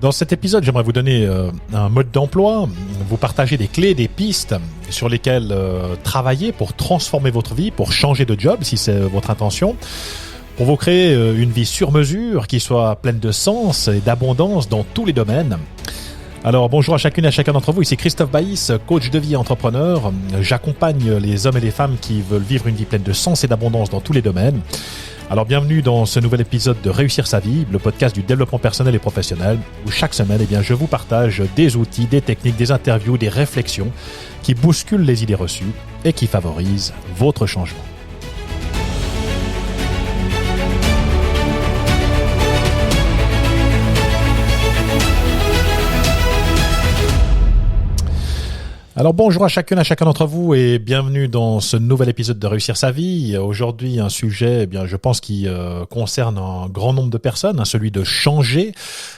Dans cet épisode, j'aimerais vous donner un mode d'emploi, vous partager des clés, des pistes sur lesquelles travailler pour transformer votre vie, pour changer de job si c'est votre intention, pour vous créer une vie sur mesure qui soit pleine de sens et d'abondance dans tous les domaines. Alors bonjour à chacune et à chacun d'entre vous, ici Christophe Baïs, coach de vie et entrepreneur. J'accompagne les hommes et les femmes qui veulent vivre une vie pleine de sens et d'abondance dans tous les domaines. Alors bienvenue dans ce nouvel épisode de Réussir sa vie, le podcast du développement personnel et professionnel, où chaque semaine, je vous partage des outils, des techniques, des interviews, des réflexions qui bousculent les idées reçues et qui favorisent votre changement. Alors bonjour à chacune et à chacun d'entre vous et bienvenue dans ce nouvel épisode de Réussir sa vie. Aujourd'hui un sujet, je pense qui concerne un grand nombre de personnes, celui de changer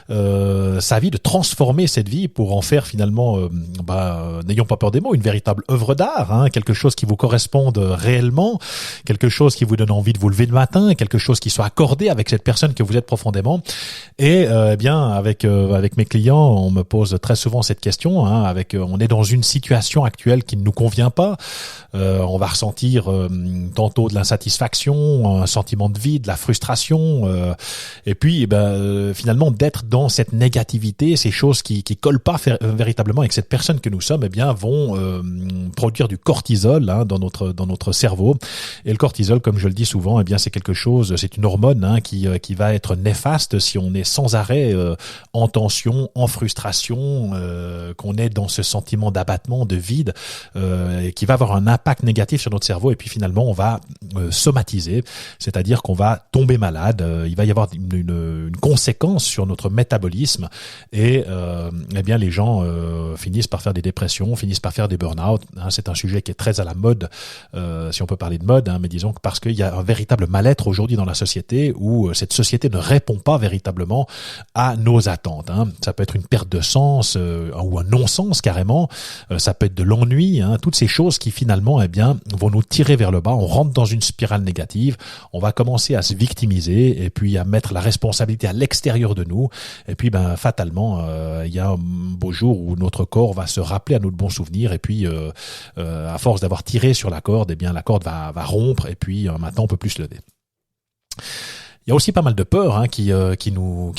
sa vie, de transformer cette vie pour en faire finalement, n'ayons pas peur des mots, une véritable œuvre d'art, quelque chose qui vous corresponde réellement, quelque chose qui vous donne envie de vous lever le matin, quelque chose qui soit accordé avec cette personne que vous êtes profondément. Et avec mes clients, on me pose très souvent cette question, on est dans une situation actuelle qui ne nous convient pas. On va ressentir tantôt de l'insatisfaction, un sentiment de vide, de la frustration, et puis finalement d'être dans cette négativité, ces choses qui collent pas véritablement avec cette personne que nous sommes, vont produire du cortisol dans notre cerveau. Et le cortisol, comme je le dis souvent, c'est quelque chose, c'est une hormone qui va être néfaste si on est sans arrêt en tension, en frustration, qu'on est dans ce sentiment d'abattement, de vide, et qui va avoir un impact négatif sur notre cerveau, et puis finalement on va somatiser, c'est-à-dire qu'on va tomber malade, il va y avoir une conséquence sur notre métabolisme, et les gens finissent par faire des dépressions, finissent par faire des burn-out. C'est un sujet qui est très à la mode, si on peut parler de mode, mais disons que parce qu'il y a un véritable mal-être aujourd'hui dans la société, où cette société ne répond pas véritablement à nos attentes. Ça peut être une perte de sens, ou un non-sens carrément, ça peut être de l'ennui, toutes ces choses qui finalement vont nous tirer vers le bas. On rentre dans une spirale négative, on va commencer à se victimiser et puis à mettre la responsabilité à l'extérieur de nous, et puis fatalement il y a un beau jour où notre corps va se rappeler à nos bons souvenirs, et puis à force d'avoir tiré sur la corde, la corde va rompre, et puis maintenant on peut plus se lever. Il y a aussi pas mal de peurs qui nous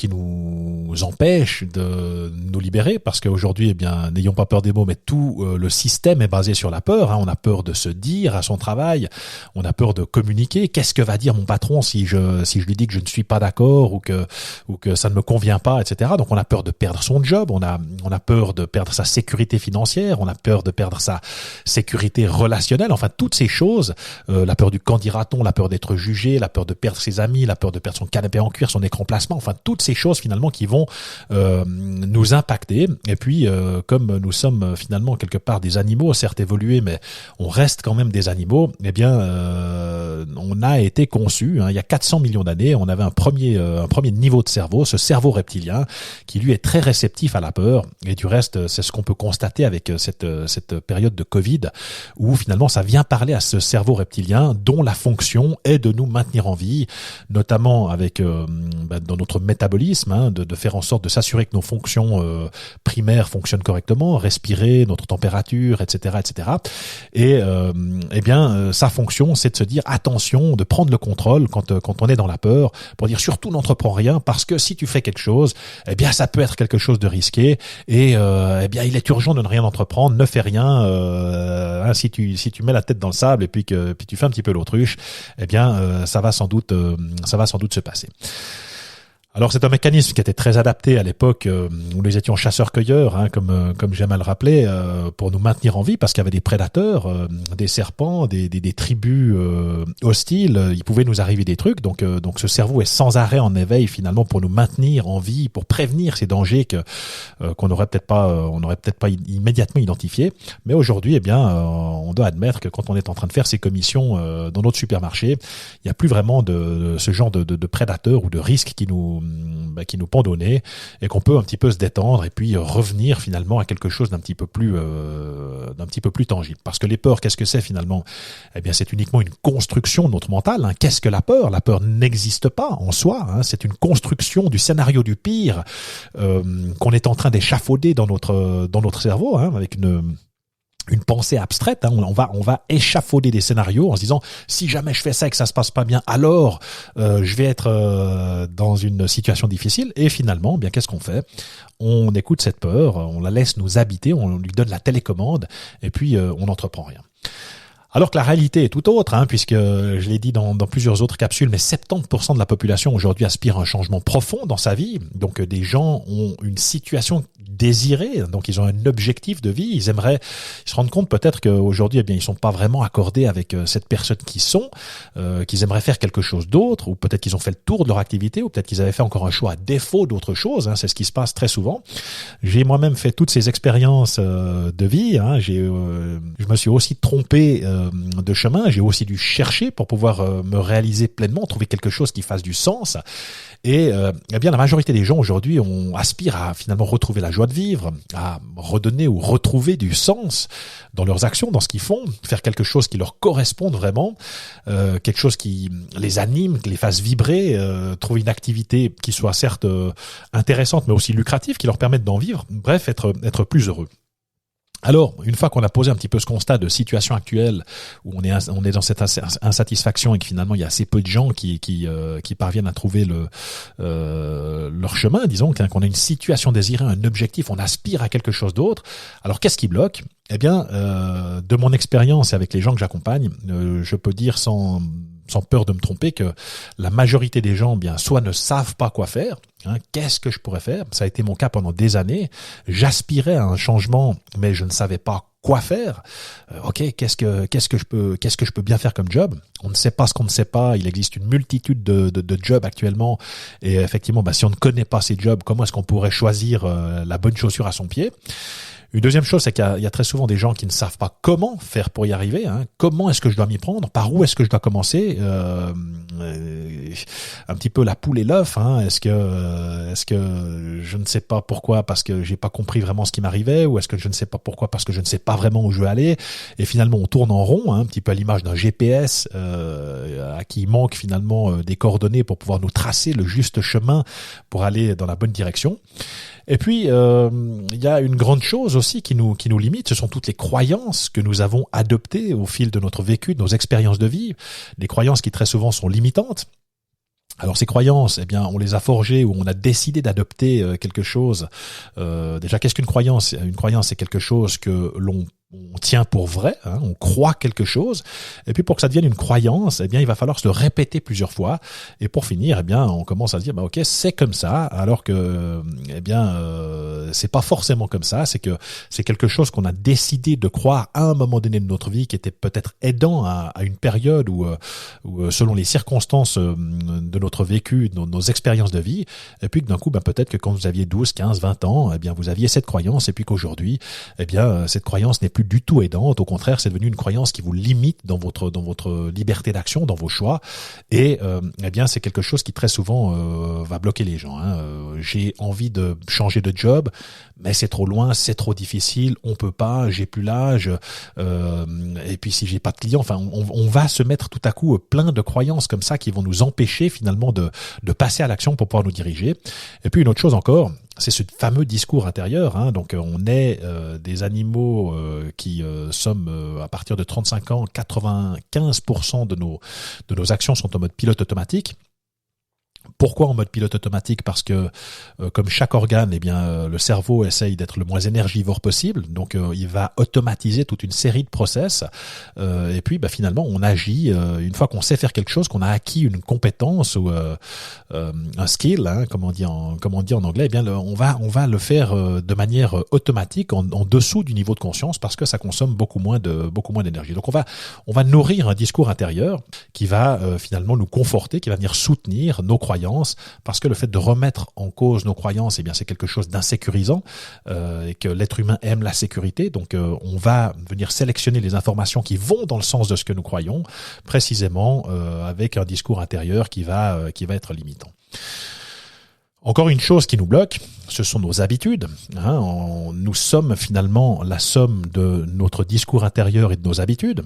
empêchent de nous libérer, parce qu'aujourd'hui, n'ayons pas peur des mots, mais tout le système est basé sur la peur. On a peur de se dire à son travail, on a peur de communiquer. Qu'est-ce que va dire mon patron si je lui dis que je ne suis pas d'accord ou que ça ne me convient pas, etc. Donc on a peur de perdre son job, on a peur de perdre sa sécurité financière, on a peur de perdre sa sécurité relationnelle. Enfin toutes ces choses, la peur du qu'en dira-t-on, la peur d'être jugé, la peur de perdre ses amis, la peur de perdre son canapé en cuir, son écran placement, enfin toutes ces choses finalement qui vont nous impacter. Et puis comme nous sommes finalement quelque part des animaux, certes évolués, mais on reste quand même des animaux, on a été conçus, il y a 400 millions d'années, on avait un premier niveau de cerveau, ce cerveau reptilien, qui lui est très réceptif à la peur. Et du reste, c'est ce qu'on peut constater avec cette période de Covid, où finalement ça vient parler à ce cerveau reptilien dont la fonction est de nous maintenir en vie, notamment avec dans notre métabolisme, de faire en sorte de s'assurer que nos fonctions primaires fonctionnent correctement, respirer, notre température, etc., etc. Et sa fonction, c'est de se dire attention, de prendre le contrôle quand on est dans la peur, pour dire surtout n'entreprends rien, parce que si tu fais quelque chose, ça peut être quelque chose de risqué, et il est urgent de ne rien entreprendre, ne fais rien. Si tu mets la tête dans le sable et puis tu fais un petit peu l'autruche, ça va sans doute se passer. Alors c'est un mécanisme qui était très adapté à l'époque où nous étions chasseurs-cueilleurs, comme j'aime à le rappeler, pour nous maintenir en vie, parce qu'il y avait des prédateurs, des serpents, des tribus hostiles. Il pouvait nous arriver des trucs, donc ce cerveau est sans arrêt en éveil finalement pour nous maintenir en vie, pour prévenir ces dangers qu'on n'aurait peut-être pas immédiatement identifiés. Mais aujourd'hui, on doit admettre que quand on est en train de faire ses commissions dans notre supermarché, il n'y a plus vraiment de ce genre de prédateurs ou de risques qui nous nous pendent au nez et qu'on peut un petit peu se détendre et puis revenir finalement à quelque chose d'un petit peu plus tangible. Parce que les peurs, qu'est-ce que c'est finalement? Eh bien, c'est uniquement une construction de notre mental. Hein. Qu'est-ce que la peur? La peur n'existe pas en soi. Hein. C'est une construction du scénario du pire qu'on est en train d'échafauder dans notre cerveau, hein, avec une pensée abstraite, hein. On va échafauder des scénarios en se disant si jamais je fais ça et que ça se passe pas bien, alors je vais être dans une situation difficile. Et finalement, bien qu'est-ce qu'on fait? On écoute cette peur, on la laisse nous habiter, on lui donne la télécommande et puis on n'entreprend rien. Alors que la réalité est tout autre, hein, puisque je l'ai dit dans plusieurs autres capsules, mais 70% de la population aujourd'hui aspire à un changement profond dans sa vie. Donc des gens ont une situation désirée, donc ils ont un objectif de vie, ils se rendent compte peut-être qu'aujourd'hui, eh bien, ils sont pas vraiment accordés avec cette personne qu'ils sont, qu'ils aimeraient faire quelque chose d'autre, ou peut-être qu'ils ont fait le tour de leur activité, ou peut-être qu'ils avaient fait encore un choix à défaut d'autre chose. Hein, c'est ce qui se passe très souvent. J'ai moi-même fait toutes ces expériences de vie. Hein, je me suis aussi trompé de chemin, j'ai aussi dû chercher pour pouvoir me réaliser pleinement, trouver quelque chose qui fasse du sens. Et eh bien la majorité des gens aujourd'hui aspirent à finalement retrouver la joie de vivre, à redonner ou retrouver du sens dans leurs actions, dans ce qu'ils font, faire quelque chose qui leur corresponde vraiment, quelque chose qui les anime, qui les fasse vibrer, trouver une activité qui soit certes intéressante mais aussi lucrative, qui leur permette d'en vivre, bref, être plus heureux. Alors, une fois qu'on a posé un petit peu ce constat de situation actuelle où on est dans cette insatisfaction et que finalement il y a assez peu de gens qui parviennent à trouver leur chemin, disons qu'on a une situation désirée, un objectif, on aspire à quelque chose d'autre. Alors qu'est-ce qui bloque? Eh bien, de mon expérience et avec les gens que j'accompagne, je peux dire sans peur de me tromper que la majorité des gens, bien, soit ne savent pas quoi faire. Hein, qu'est-ce que je pourrais faire? Ça a été mon cas pendant des années. J'aspirais à un changement, mais je ne savais pas quoi faire. Ok, qu'est-ce que je peux bien faire comme job? On ne sait pas ce qu'on ne sait pas. Il existe une multitude de jobs actuellement. Et effectivement, si on ne connaît pas ces jobs, comment est-ce qu'on pourrait choisir la bonne chaussure à son pied? Une deuxième chose, c'est qu'il y a très souvent des gens qui ne savent pas comment faire pour y arriver. Hein. Comment est-ce que je dois m'y prendre? Par où est-ce que je dois commencer? Un petit peu la poule et l'œuf. Hein. Est-ce que je ne sais pas pourquoi parce que j'ai pas compris vraiment ce qui m'arrivait, ou est-ce que je ne sais pas pourquoi parce que je ne sais pas vraiment où je veux aller? Et finalement, on tourne en rond, hein, un petit peu à l'image d'un GPS à qui manque finalement des coordonnées pour pouvoir nous tracer le juste chemin pour aller dans la bonne direction. Et puis, il y a une grande chose aussi qui nous limite, ce sont toutes les croyances que nous avons adoptées au fil de notre vécu, de nos expériences de vie, des croyances qui très souvent sont limitantes. Alors ces croyances, eh bien, on les a forgées ou on a décidé d'adopter quelque chose. Déjà, qu'est-ce qu'une croyance? Une croyance, c'est quelque chose que on tient pour vrai, hein, on croit quelque chose, et puis pour que ça devienne une croyance, eh bien il va falloir se le répéter plusieurs fois, et pour finir, eh bien on commence à se dire ok, c'est comme ça, alors que eh bien c'est pas forcément comme ça, c'est que c'est quelque chose qu'on a décidé de croire à un moment donné de notre vie, qui était peut-être aidant à une période où selon les circonstances de notre vécu, de nos expériences de vie, et puis que d'un coup peut-être que quand vous aviez 12, 15, 20 ans, eh bien vous aviez cette croyance, et puis qu'aujourd'hui eh bien cette croyance n'est plus du tout aidante, au contraire c'est devenu une croyance qui vous limite dans votre liberté d'action, dans vos choix, et eh bien c'est quelque chose qui très souvent va bloquer les gens. J'ai envie de changer de job, mais c'est trop loin, c'est trop difficile, on peut pas, j'ai plus l'âge, et puis si j'ai pas de clients, enfin on va se mettre tout à coup plein de croyances comme ça qui vont nous empêcher finalement de passer à l'action pour pouvoir nous diriger. Et puis une autre chose encore, c'est ce fameux discours intérieur. Hein. Donc on est des animaux qui sommes à partir de 35 ans, 95% de nos actions sont en mode pilote automatique. Pourquoi en mode pilote automatique? Parce que comme chaque organe, eh bien le cerveau essaye d'être le moins énergivore possible, donc il va automatiser toute une série de process, et puis finalement on agit une fois qu'on sait faire quelque chose, qu'on a acquis une compétence ou un skill, hein, comme on dit en anglais, eh bien on va le faire de manière automatique en dessous du niveau de conscience, parce que ça consomme beaucoup moins d'énergie. Donc on va nourrir un discours intérieur qui va finalement nous conforter, qui va venir soutenir nos croyances, parce que le fait de remettre en cause nos croyances, eh bien c'est quelque chose d'insécurisant, et que l'être humain aime la sécurité. Donc on va venir sélectionner les informations qui vont dans le sens de ce que nous croyons, précisément avec un discours intérieur qui va être limitant. Encore une chose qui nous bloque, ce sont nos habitudes. Nous sommes finalement la somme de notre discours intérieur et de nos habitudes.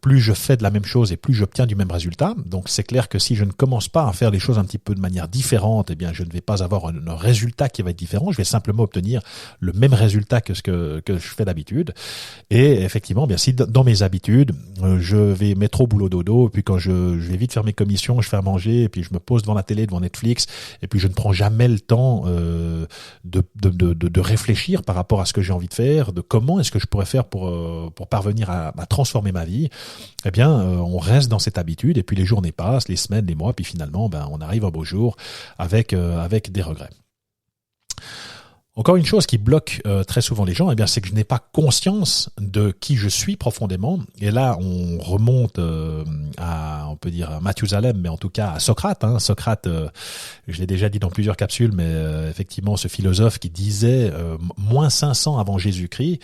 Plus je fais de la même chose et plus j'obtiens du même résultat. Donc c'est clair que si je ne commence pas à faire les choses un petit peu de manière différente, eh bien je ne vais pas avoir un résultat qui va être différent. Je vais simplement obtenir le même résultat que ce que je fais d'habitude. Et effectivement, bien si dans mes habitudes, je vais mettre au boulot dodo, et puis quand je vais vite faire mes commissions, je fais à manger, et puis je me pose devant la télé, devant Netflix, et puis je ne prends jamais le temps de réfléchir par rapport à ce que j'ai envie de faire, de comment est-ce que je pourrais faire pour parvenir à transformer ma vie, eh bien on reste dans cette habitude, et puis les journées passent, les semaines, les mois, puis finalement on arrive un beau jour avec des regrets. Encore une chose qui bloque très souvent les gens, eh bien, c'est que je n'ai pas conscience de qui je suis profondément. Et là, on remonte on peut dire à Mathusalem, mais en tout cas à Socrate. Socrate, je l'ai déjà dit dans plusieurs capsules, mais effectivement, ce philosophe qui disait moins 500 avant Jésus-Christ,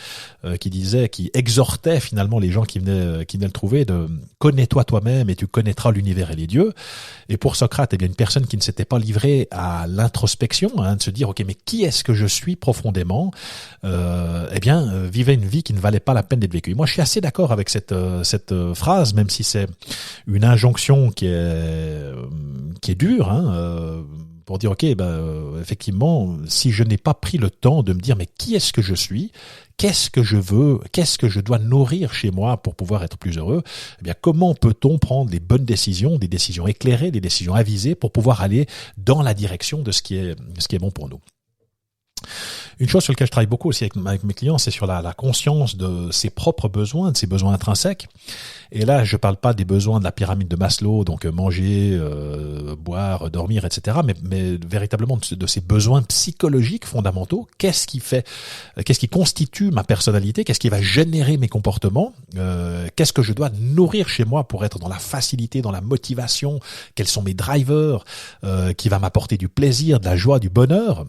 qui exhortait finalement les gens qui venaient le trouver de connais-toi toi-même et tu connaîtras l'univers et les dieux. Et pour Socrate, eh bien, une personne qui ne s'était pas livrée à l'introspection, de se dire ok, mais qui est-ce que je suis profondément, vivait une vie qui ne valait pas la peine d'être vécue. Et moi, je suis assez d'accord avec cette phrase, même si c'est une injonction qui est dure, pour dire ok, effectivement, si je n'ai pas pris le temps de me dire mais qui est-ce que je suis, qu'est-ce que je veux, qu'est-ce que je dois nourrir chez moi pour pouvoir être plus heureux, eh bien comment peut-on prendre les bonnes décisions, des décisions éclairées, des décisions avisées pour pouvoir aller dans la direction de ce qui est bon pour nous. Une chose sur laquelle je travaille beaucoup aussi avec mes clients, c'est sur la conscience de ses propres besoins, de ses besoins intrinsèques. Et là, je parle pas des besoins de la pyramide de Maslow, donc manger, boire, dormir, etc., mais véritablement de ces besoins psychologiques fondamentaux. Qu'est-ce qui constitue ma personnalité? Qu'est-ce qui va générer mes comportements? Qu'est-ce que je dois nourrir chez moi pour être dans la facilité, dans la motivation? Quels sont mes drivers qui va m'apporter du plaisir, de la joie, du bonheur?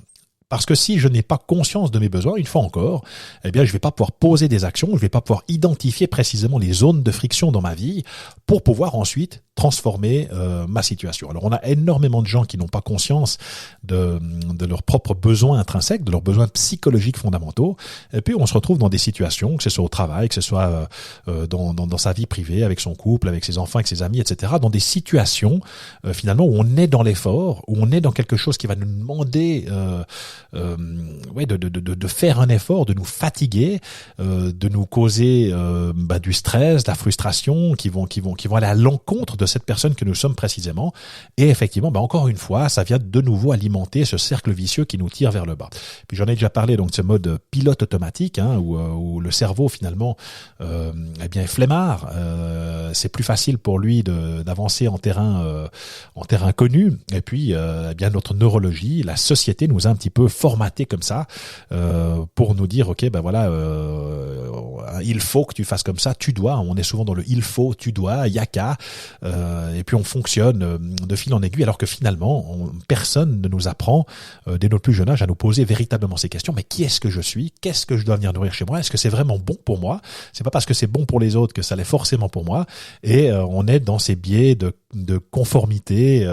Parce que si je n'ai pas conscience de mes besoins, une fois encore, eh bien, je vais pas pouvoir poser des actions, je vais pas pouvoir identifier précisément les zones de friction dans ma vie pour pouvoir ensuite transformer ma situation. Alors, on a énormément de gens qui n'ont pas conscience de leurs propres besoins intrinsèques, de leurs besoins psychologiques fondamentaux. Et puis, on se retrouve dans des situations, que ce soit au travail, que ce soit dans sa vie privée, avec son couple, avec ses enfants, avec ses amis, etc., dans des situations, finalement, où on est dans l'effort, où on est dans quelque chose qui va nous demander de faire un effort, de nous fatiguer, de nous causer du stress, de la frustration, qui vont aller à l'encontre de cette personne que nous sommes précisément. Et effectivement, encore une fois, ça vient de nouveau alimenter ce cercle vicieux qui nous tire vers le bas. Puis j'en ai déjà parlé, donc de ce mode pilote automatique, où le cerveau finalement est flemmard. C'est plus facile pour lui d'avancer en terrain connu. Et puis notre neurologie, la société nous a un petit peu formaté comme ça pour nous dire ok il faut que tu fasses comme ça, tu dois, on est souvent dans le il faut, tu dois, yaka, et puis on fonctionne de fil en aiguille alors que finalement personne ne nous apprend dès notre plus jeune âge à nous poser véritablement ces questions. Mais qui est-ce que je suis, qu'est-ce que je dois venir nourrir chez moi, est-ce que c'est vraiment bon pour moi? C'est pas parce que c'est bon pour les autres que ça l'est forcément pour moi. Et on est dans ces biais de conformité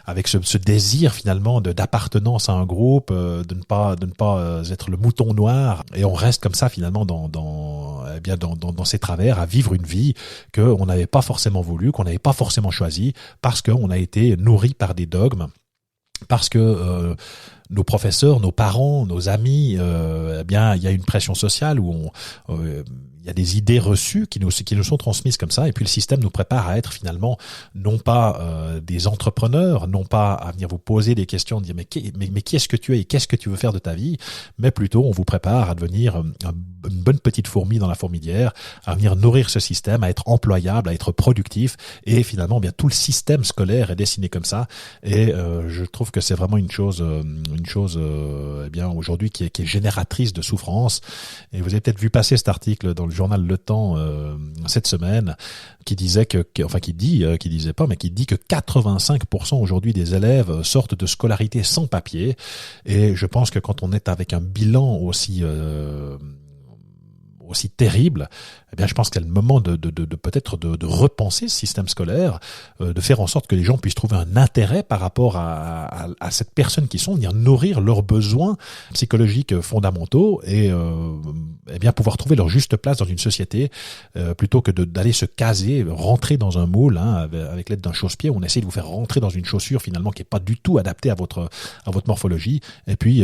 avec ce désir finalement d'appartenance à un groupe, de ne pas être le mouton noir, et on reste comme ça finalement dans ces travers à vivre une vie qu'on n'avait pas forcément voulu, qu'on n'avait pas forcément choisi, parce qu'on a été nourri par des dogmes, parce que nos professeurs, nos parents, nos amis, il y a une pression sociale où il y a des idées reçues qui nous sont transmises comme ça, et puis le système nous prépare à être finalement non pas des entrepreneurs, non pas à venir vous poser des questions, de dire mais qui est-ce que tu es et qu'est-ce que tu veux faire de ta vie, mais plutôt on vous prépare à devenir une bonne petite fourmi dans la fourmilière, à venir nourrir ce système, à être employable, à être productif, et finalement tout le système scolaire est dessiné comme ça, et je trouve que c'est vraiment une chose aujourd'hui qui est génératrice de souffrance. Et vous avez peut-être vu passer cet article dans le journal Le Temps cette semaine qui disait qui dit que 85% aujourd'hui des élèves sortent de scolarité sans papier. Et je pense que quand on est avec un bilan aussi aussi terrible, eh bien, je pense qu'il y a le moment de peut-être de repenser ce système scolaire, de faire en sorte que les gens puissent trouver un intérêt par rapport à cette personne qui sont, venir nourrir leurs besoins psychologiques fondamentaux et eh bien pouvoir trouver leur juste place dans une société plutôt que d'aller se caser, rentrer dans un moule avec l'aide d'un chausse-pied. On essaie de vous faire rentrer dans une chaussure finalement qui est pas du tout adaptée à votre morphologie et puis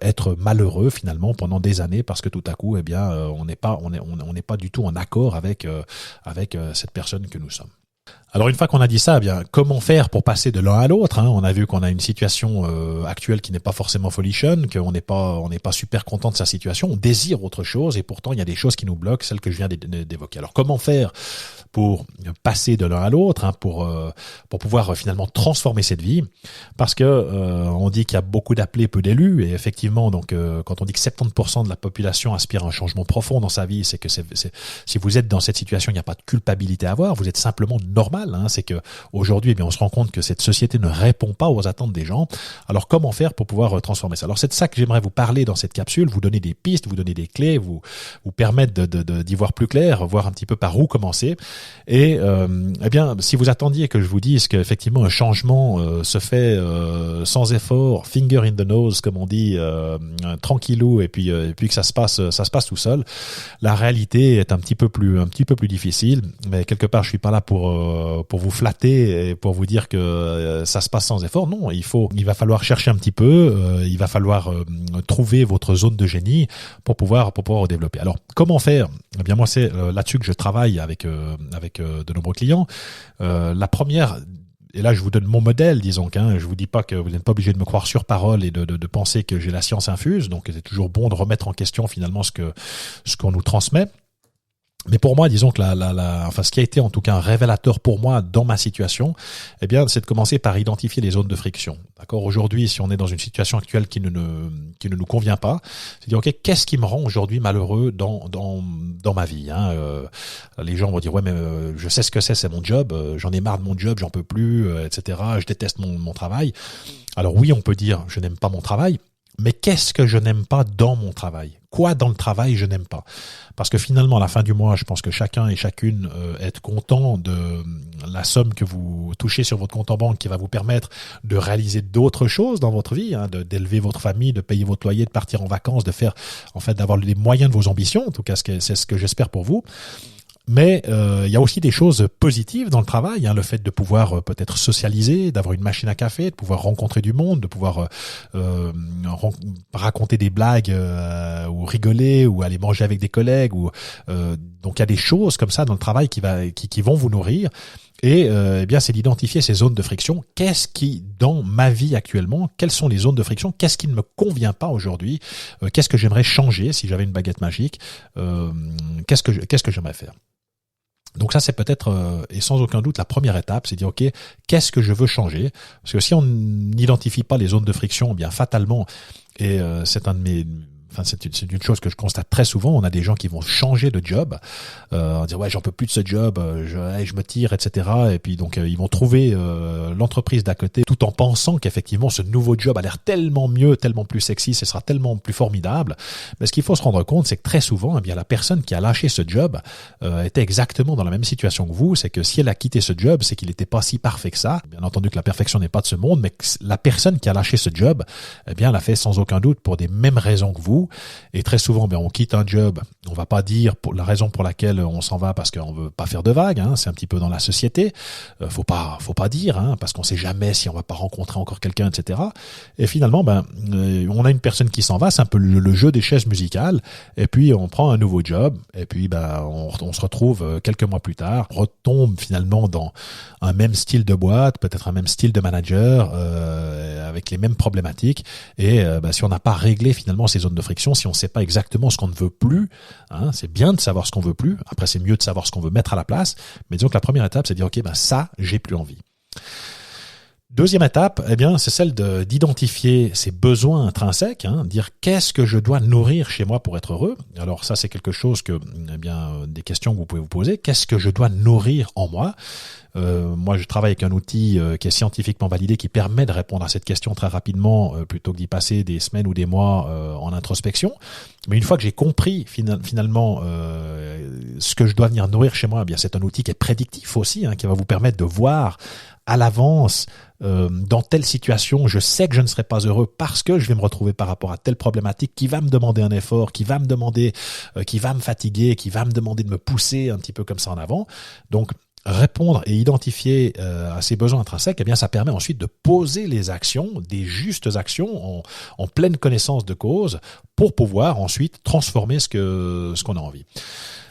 être malheureux finalement pendant des années parce que tout à coup eh bien on n'est pas du tout en accord avec cette personne que nous sommes. Alors une fois qu'on a dit ça, eh bien comment faire pour passer de l'un à l'autre, On a vu qu'on a une situation actuelle qui n'est pas forcément folichonne, qu'on n'est pas super content de sa situation, on désire autre chose et pourtant il y a des choses qui nous bloquent, celles que je viens d'évoquer. Alors comment faire pour passer de l'un à l'autre, pour pouvoir finalement transformer cette vie, parce que on dit qu'il y a beaucoup d'appelés, peu d'élus, et effectivement donc quand on dit que 70% de la population aspire à un changement profond dans sa vie, c'est que si vous êtes dans cette situation, il n'y a pas de culpabilité à avoir, vous êtes simplement normal. C'est que aujourd'hui, eh bien, on se rend compte que cette société ne répond pas aux attentes des gens. Alors, comment faire pour pouvoir transformer ça? Alors, c'est de ça que j'aimerais vous parler dans cette capsule, vous donner des pistes, vous donner des clés, vous permettre d'y voir plus clair, voir un petit peu par où commencer. Et eh bien, si vous attendiez que je vous dise qu'effectivement un changement se fait sans effort, finger in the nose, comme on dit, tranquillou, et puis que ça se passe tout seul, la réalité est un petit peu plus difficile. Mais quelque part, je suis pas là pour vous flatter et pour vous dire que ça se passe sans effort. Non, il va falloir chercher un petit peu, il va falloir trouver votre zone de génie pour pouvoir développer. Alors, comment faire? Eh bien, moi, c'est là-dessus que je travaille avec de nombreux clients. La première, et là, je vous donne mon modèle, disons je vous dis pas que vous n'êtes pas obligé de me croire sur parole et de penser que j'ai la science infuse. Donc, c'est toujours bon de remettre en question finalement ce qu'on nous transmet. Mais pour moi, disons que ce qui a été en tout cas un révélateur pour moi dans ma situation, eh bien, c'est de commencer par identifier les zones de friction. D'accord? Aujourd'hui, si on est dans une situation actuelle qui ne nous convient pas, c'est de dire, OK, qu'est-ce qui me rend aujourd'hui malheureux dans ma vie, Les gens vont dire, ouais, mais je sais ce que c'est mon job, j'en ai marre de mon job, j'en peux plus, etc. Je déteste mon travail. Alors oui, on peut dire, je n'aime pas mon travail. Mais qu'est-ce que je n'aime pas dans mon travail? Quoi dans le travail je n'aime pas? Parce que finalement, à la fin du mois, je pense que chacun et chacune est content de la somme que vous touchez sur votre compte en banque qui va vous permettre de réaliser d'autres choses dans votre vie, d'élever votre famille, de payer votre loyer, de partir en vacances, d'avoir les moyens de vos ambitions. En tout cas, c'est ce que j'espère pour vous. Mais il y a aussi des choses positives dans le travail, le fait de pouvoir peut-être socialiser, d'avoir une machine à café, de pouvoir rencontrer du monde, de pouvoir raconter des blagues ou rigoler ou aller manger avec des collègues. Donc il y a des choses comme ça dans le travail qui vont vous nourrir. Et eh bien, c'est d'identifier ces zones de friction. Qu'est-ce qui, dans ma vie actuellement, quelles sont les zones de friction? Qu'est-ce qui ne me convient pas aujourd'hui? Qu'est-ce que j'aimerais changer si j'avais une baguette magique? Qu'est-ce que j'aimerais faire? Donc ça, c'est peut-être, et sans aucun doute, la première étape, c'est de dire, OK, qu'est-ce que je veux changer? Parce que si on n'identifie pas les zones de friction, eh bien fatalement, et c'est c'est une chose que je constate très souvent, on a des gens qui vont changer de job, dire ouais, j'en peux plus de ce job, je me tire, etc. Et puis donc ils vont trouver l'entreprise d'à côté tout en pensant qu'effectivement ce nouveau job a l'air tellement mieux, tellement plus sexy, ce sera tellement plus formidable. Mais ce qu'il faut se rendre compte, c'est que très souvent, eh bien la personne qui a lâché ce job était exactement dans la même situation que vous. C'est que si elle a quitté ce job, c'est qu'il n'était pas si parfait que ça. Bien entendu que la perfection n'est pas de ce monde, mais que la personne qui a lâché ce job, eh bien l'a fait sans aucun doute pour des mêmes raisons que vous. Et très souvent, on quitte un job, on va pas dire pour la raison pour laquelle on s'en va parce qu'on veut pas faire de vagues, c'est un petit peu dans la société. Faut pas dire, parce qu'on sait jamais si on va pas rencontrer encore quelqu'un, etc. Et finalement, on a une personne qui s'en va, c'est un peu le jeu des chaises musicales. Et puis on prend un nouveau job, et puis on se retrouve quelques mois plus tard, retombe finalement dans un même style de boîte, peut-être un même style de manager, avec les mêmes problématiques. Et si on n'a pas réglé finalement ces zones de friction, si on ne sait pas exactement ce qu'on ne veut plus, c'est bien de savoir ce qu'on veut plus. Après, c'est mieux de savoir ce qu'on veut mettre à la place. Mais disons que la première étape, c'est de dire, OK, ça, j'ai plus envie. Deuxième étape, eh bien, c'est celle d'identifier ses besoins intrinsèques, dire qu'est-ce que je dois nourrir chez moi pour être heureux. Alors ça, c'est quelque chose que, des questions que vous pouvez vous poser. Qu'est-ce que je dois nourrir en moi? Moi, je travaille avec un outil qui est scientifiquement validé, qui permet de répondre à cette question très rapidement, plutôt que d'y passer des semaines ou des mois en introspection. Mais une fois que j'ai compris finalement ce que je dois venir nourrir chez moi, eh bien c'est un outil qui est prédictif aussi, hein, qui va vous permettre de voir à l'avance dans telle situation, je sais que je ne serai pas heureux parce que je vais me retrouver par rapport à telle problématique qui va me demander un effort, qui va me demander, qui va me fatiguer, qui va me demander de me pousser un petit peu comme ça en avant. Donc répondre et identifier à ses besoins intrinsèques, eh bien ça permet ensuite de poser les actions, des justes actions en pleine connaissance de cause pour pouvoir ensuite transformer ce qu'on a envie.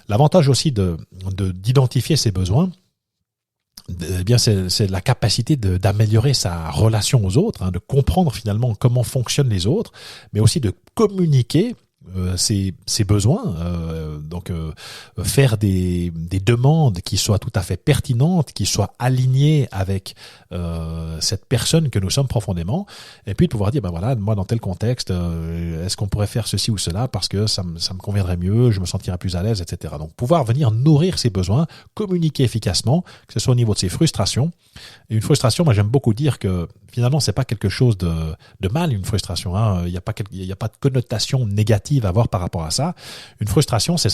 L'avantage aussi d'identifier ses besoins, eh bien c'est la capacité d'améliorer sa relation aux autres, hein, de comprendre finalement comment fonctionnent les autres, mais aussi de communiquer ses besoins, donc faire des demandes qui soient tout à fait pertinentes, qui soient alignées avec cette personne que nous sommes profondément, et puis de pouvoir dire ben voilà, moi dans tel contexte, est-ce qu'on pourrait faire ceci ou cela parce que ça me conviendrait mieux, je me sentirais plus à l'aise, etc. Donc pouvoir venir nourrir ses besoins, communiquer efficacement, que ce soit au niveau de ses frustrations. Et une frustration, moi j'aime beaucoup dire que finalement c'est pas quelque chose de mal, une frustration, hein. Il y a pas de connotation négative à avoir par rapport à ça. Une frustration, ça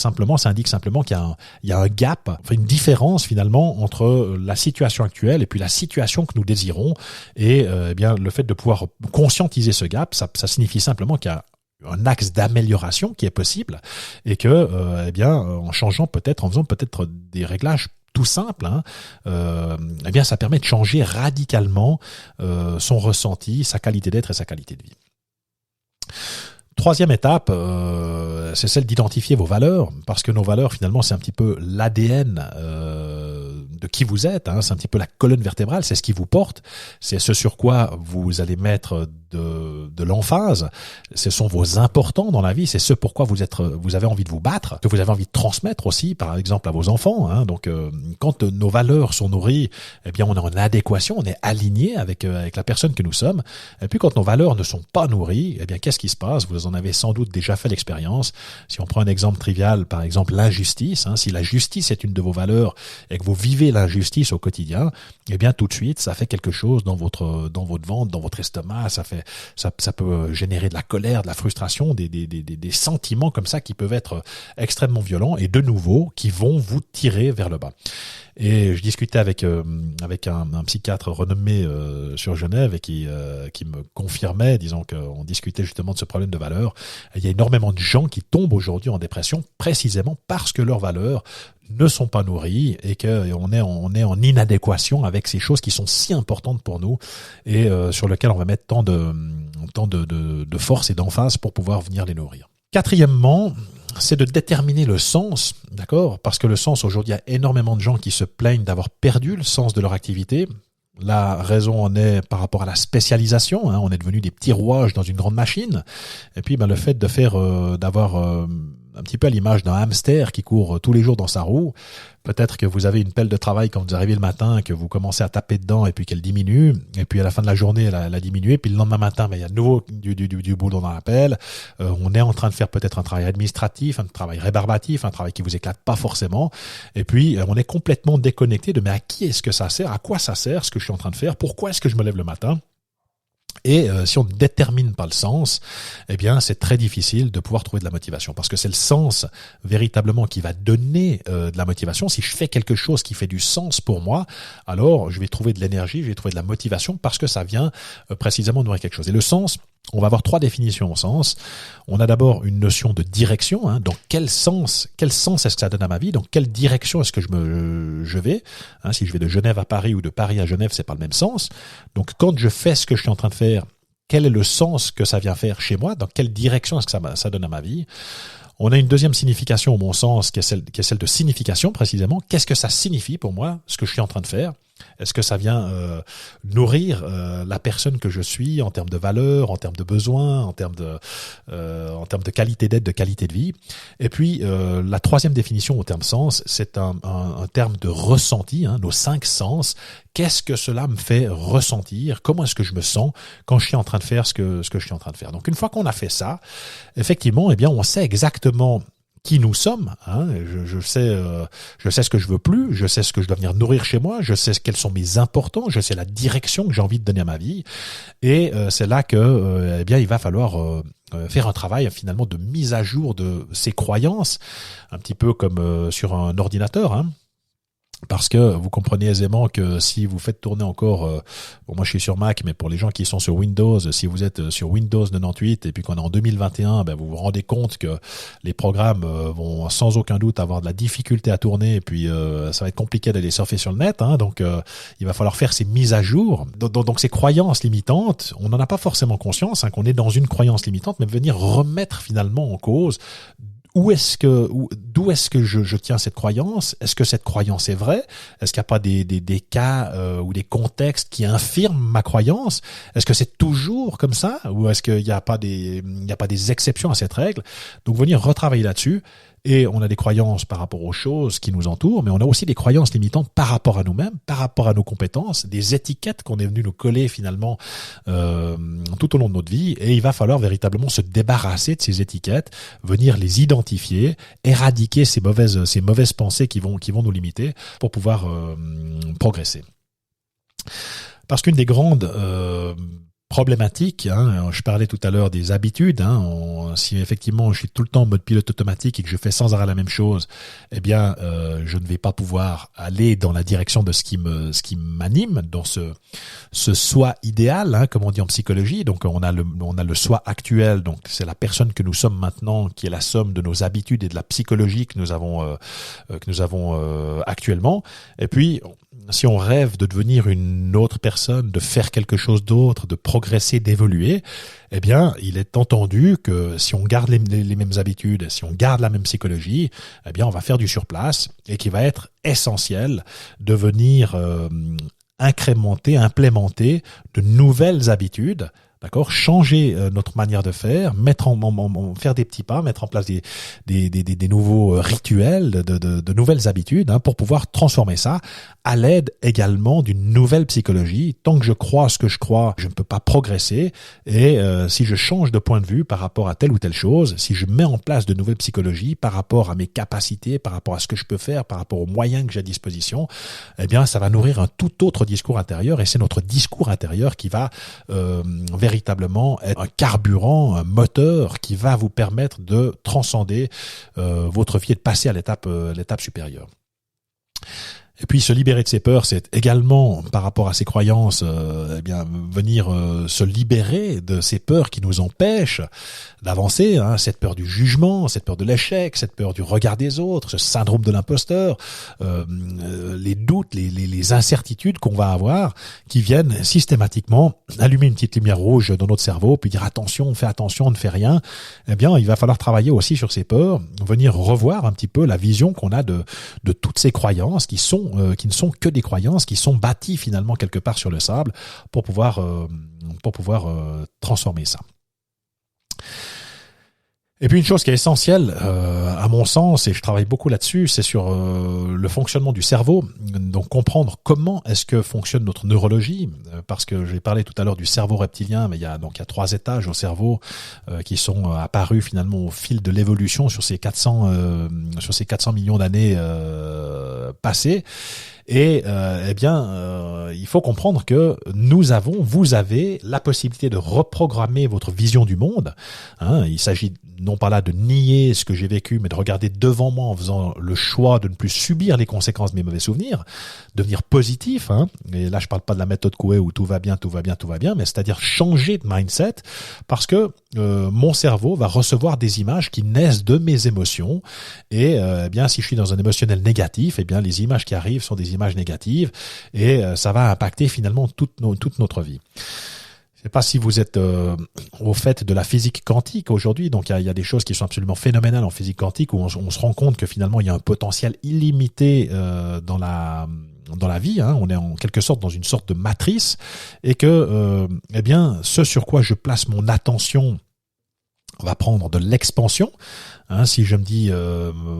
indique simplement qu'il y a un gap, enfin une différence finalement entre la situation actuelle et puis la situation que nous désirons. Et eh bien le fait de pouvoir conscientiser ce gap, ça signifie simplement qu'il y a un axe d'amélioration qui est possible et que eh bien en faisant peut-être des réglages tout simple, hein, eh bien ça permet de changer radicalement son ressenti, sa qualité d'être et sa qualité de vie. Troisième étape, c'est celle d'identifier vos valeurs, parce que nos valeurs finalement c'est un petit peu l'ADN de qui vous êtes, hein, c'est un petit peu la colonne vertébrale, c'est ce qui vous porte, c'est ce sur quoi vous allez mettre de l'emphase, ce sont vos importants dans la vie, c'est ce pourquoi vous avez envie de vous battre, que vous avez envie de transmettre aussi, par exemple à vos enfants, hein. Donc quand nos valeurs sont nourries, eh bien on est en adéquation, on est aligné avec la personne que nous sommes. Et puis quand nos valeurs ne sont pas nourries, eh bien qu'est-ce qui se passe? Vous en avez sans doute déjà fait l'expérience. Si on prend un exemple trivial, par exemple l'injustice, hein, si la justice est une de vos valeurs et que vous vivez l'injustice au quotidien, eh bien tout de suite ça fait quelque chose dans votre ventre, dans votre estomac, ça peut générer de la colère, de la frustration, des sentiments comme ça qui peuvent être extrêmement violents et de nouveau qui vont vous tirer vers le bas. Et je discutais avec un psychiatre renommé sur Genève et qui me confirmait, disons qu'on discutait justement de ce problème de valeur. Il y a énormément de gens qui tombent aujourd'hui en dépression précisément parce que leurs valeurs ne sont pas nourries et qu'on est en inadéquation avec ces choses qui sont si importantes pour nous et sur lesquelles on va mettre tant de force et d'emphase pour pouvoir venir les nourrir. Quatrièmement, c'est de déterminer le sens, d'accord? Parce que le sens, aujourd'hui, il y a énormément de gens qui se plaignent d'avoir perdu le sens de leur activité. La raison en est par rapport à la spécialisation, hein, on est devenu des petits rouages dans une grande machine. Et puis le fait d'avoir un petit peu à l'image d'un hamster qui court tous les jours dans sa roue, peut-être que vous avez une pelle de travail quand vous arrivez le matin, que vous commencez à taper dedans et puis qu'elle diminue, et puis à la fin de la journée elle a diminué, puis le lendemain matin il y a de nouveau du boulot dans la pelle. On est en train de faire peut-être un travail administratif, un travail rébarbatif, un travail qui vous éclate pas forcément, et puis on est complètement déconnecté de mais à qui est-ce que ça sert, à quoi ça sert ce que je suis en train de faire, pourquoi est-ce que je me lève le matin? Et si on ne détermine pas le sens, eh bien c'est très difficile de pouvoir trouver de la motivation, parce que c'est le sens véritablement qui va donner de la motivation. Si je fais quelque chose qui fait du sens pour moi, alors je vais trouver de l'énergie, je vais trouver de la motivation, parce que ça vient précisément nourrir quelque chose. Et le sens, on va avoir trois définitions au sens. On a d'abord une notion de direction, hein, donc quel sens est-ce que ça donne à ma vie, dans quelle direction est-ce que je vais, hein, si je vais de Genève à Paris ou de Paris à Genève, c'est pas le même sens. Donc quand je fais ce que je suis en train de faire, quel est le sens que ça vient faire chez moi, dans quelle direction est-ce que ça donne à ma vie. On a une deuxième signification, au bon sens, qui est celle de signification précisément. Qu'est-ce que ça signifie pour moi, ce que je suis en train de faire? Est-ce que ça vient nourrir la personne que je suis en termes de valeurs, en termes de besoins, en termes de qualité d'être, de qualité de vie? Et puis la troisième définition au terme sens, c'est un terme de ressenti, hein, nos 5 sens. Qu'est-ce que cela me fait ressentir? Comment est-ce que je me sens quand je suis en train de faire ce que je suis en train de faire? Donc une fois qu'on a fait ça, effectivement, eh bien on sait exactement qui nous sommes. Hein. Je sais ce que je veux plus, je sais ce que je dois venir nourrir chez moi, je sais quels sont mes importants, je sais la direction que j'ai envie de donner à ma vie. Et c'est là que, eh bien, il va falloir faire un travail finalement de mise à jour de ces croyances, un petit peu comme sur un ordinateur. Hein. Parce que vous comprenez aisément que si vous faites tourner encore, bon moi je suis sur Mac, mais pour les gens qui sont sur Windows, si vous êtes sur Windows 98 et puis qu'on est en 2021, ben vous vous rendez compte que les programmes vont sans aucun doute avoir de la difficulté à tourner et puis ça va être compliqué d'aller surfer sur le net. Hein, donc il va falloir faire ces mises à jour. Donc ces croyances limitantes, on n'en a pas forcément conscience, hein, qu'on est dans une croyance limitante, mais venir remettre finalement en cause d'où est-ce que je tiens cette croyance? Est-ce que cette croyance est vraie? Est-ce qu'il n'y a pas des cas ou des contextes qui infirment ma croyance? Est-ce que c'est toujours comme ça? Ou est-ce qu'il n'y a pas des exceptions à cette règle? Donc venir retravailler là-dessus. Et on a des croyances par rapport aux choses qui nous entourent, mais on a aussi des croyances limitantes par rapport à nous-mêmes, par rapport à nos compétences, des étiquettes qu'on est venu nous coller finalement tout au long de notre vie. Et il va falloir véritablement se débarrasser de ces étiquettes, venir les identifier, éradiquer ces mauvaises pensées qui vont nous limiter pour pouvoir progresser. Parce qu'une des grandes problématique, hein, je parlais tout à l'heure des habitudes, hein, si effectivement je suis tout le temps en mode pilote automatique et que je fais sans arrêt la même chose, eh bien je ne vais pas pouvoir aller dans la direction de ce qui m'anime, dans ce soi idéal, hein, comme on dit en psychologie. Donc on a le soi actuel, donc c'est la personne que nous sommes maintenant, qui est la somme de nos habitudes et de la psychologie que nous avons actuellement. Et puis si on rêve de devenir une autre personne, de faire quelque chose d'autre, de progresser, d'évoluer, eh bien, il est entendu que si on garde les mêmes habitudes, si on garde la même psychologie, eh bien, on va faire du surplace et qu'il va être essentiel de venir incrémenter, implémenter de nouvelles habitudes. D'accord, changer notre manière de faire, faire des petits pas, mettre en place des nouveaux rituels, de nouvelles habitudes, hein, pour pouvoir transformer ça à l'aide également d'une nouvelle psychologie. Tant que je crois ce que je crois, je ne peux pas progresser. Et si je change de point de vue par rapport à telle ou telle chose, si je mets en place de nouvelles psychologies par rapport à mes capacités, par rapport à ce que je peux faire, par rapport aux moyens que j'ai à disposition, eh bien, ça va nourrir un tout autre discours intérieur. Et c'est notre discours intérieur qui va véritablement être un carburant, un moteur qui va vous permettre de transcender votre vie et de passer à l'étape supérieure. Et puis se libérer de ses peurs, c'est également par rapport à ses croyances, eh bien venir se libérer de ces peurs qui nous empêchent d'avancer, hein, cette peur du jugement, cette peur de l'échec, cette peur du regard des autres, ce syndrome de l'imposteur, les doutes, les incertitudes qu'on va avoir, qui viennent systématiquement allumer une petite lumière rouge dans notre cerveau, puis dire attention, fais attention, on ne fait rien. Eh bien, il va falloir travailler aussi sur ces peurs, venir revoir un petit peu la vision qu'on a de toutes ces croyances qui ne sont que des croyances, qui sont bâties finalement quelque part sur le sable pour pouvoir transformer ça. Et puis une chose qui est essentielle à mon sens, et je travaille beaucoup là-dessus, c'est sur le fonctionnement du cerveau. Donc comprendre comment est-ce que fonctionne notre neurologie, parce que j'ai parlé tout à l'heure du cerveau reptilien, mais il y a 3 étages au cerveau qui sont apparus finalement au fil de l'évolution sur ces 400 millions d'années passées. Et il faut comprendre que vous avez la possibilité de reprogrammer votre vision du monde. Hein, il s'agit non pas là de nier ce que j'ai vécu, mais de regarder devant moi en faisant le choix de ne plus subir les conséquences de mes mauvais souvenirs, devenir positif. Hein, et là, je parle pas de la méthode Coué où tout va bien, mais c'est-à-dire changer de mindset, parce que mon cerveau va recevoir des images qui naissent de mes émotions. Et si je suis dans un émotionnel négatif, les images qui arrivent sont des images négatives et ça va impacter finalement toute notre vie. Je ne sais pas si vous êtes au fait de la physique quantique aujourd'hui. Donc il y a des choses qui sont absolument phénoménales en physique quantique où on se rend compte que finalement il y a un potentiel illimité dans la vie. Hein. On est en quelque sorte dans une sorte de matrice et que ce sur quoi je place mon attention va prendre de l'expansion. Si je me dis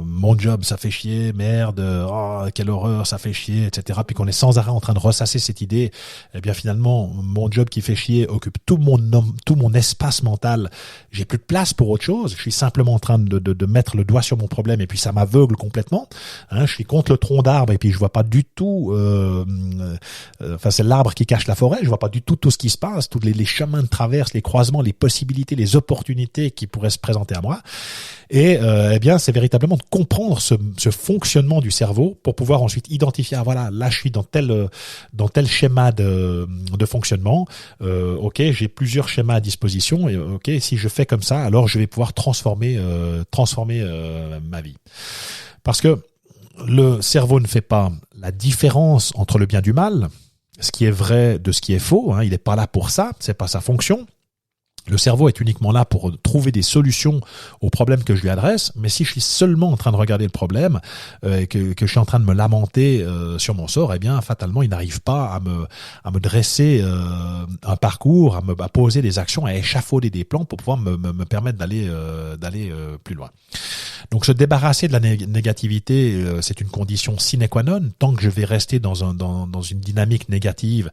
mon job ça fait chier, merde, oh, quelle horreur, ça fait chier, etc. Puis qu'on est sans arrêt en train de ressasser cette idée, eh bien finalement mon job qui fait chier occupe tout mon espace mental. J'ai plus de place pour autre chose. Je suis simplement en train de mettre le doigt sur mon problème et puis ça m'aveugle complètement. Je suis contre le tronc d'arbre et puis je vois pas du tout. C'est l'arbre qui cache la forêt. Je vois pas du tout ce qui se passe, tous les chemins de traverse, les croisements, les possibilités, les opportunités qui pourraient se présenter à moi. Et eh bien, c'est véritablement de comprendre ce fonctionnement du cerveau pour pouvoir ensuite identifier, voilà, là je suis dans tel schéma de fonctionnement. Ok, j'ai plusieurs schémas à disposition et ok, si je fais comme ça, alors je vais pouvoir transformer ma vie. Parce que le cerveau ne fait pas la différence entre le bien et du mal, ce qui est vrai de ce qui est faux. Il n'est pas là pour ça, c'est pas sa fonction. Le cerveau est uniquement là pour trouver des solutions aux problèmes que je lui adresse, mais si je suis seulement en train de regarder le problème, que je suis en train de me lamenter sur mon sort, eh bien fatalement il n'arrive pas à me dresser un parcours, à poser des actions, à échafauder des plans pour pouvoir me permettre d'aller plus loin. Donc se débarrasser de la négativité, c'est une condition sine qua non. Tant que je vais rester dans une dynamique négative,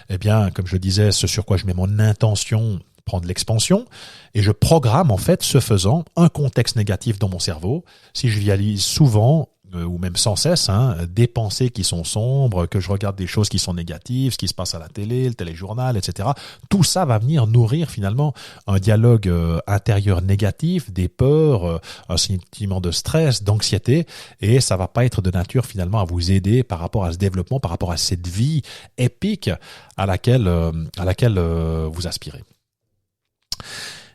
eh bien comme je le disais, ce sur quoi je mets mon intention prendre l'expansion, et je programme en fait, ce faisant, un contexte négatif dans mon cerveau. Si je visualise souvent, ou même sans cesse, des pensées qui sont sombres, que je regarde des choses qui sont négatives, ce qui se passe à la télé, le téléjournal, etc. Tout ça va venir nourrir finalement un dialogue intérieur négatif, des peurs, un sentiment de stress, d'anxiété, et ça va pas être de nature finalement à vous aider par rapport à ce développement, par rapport à cette vie épique à laquelle vous aspirez.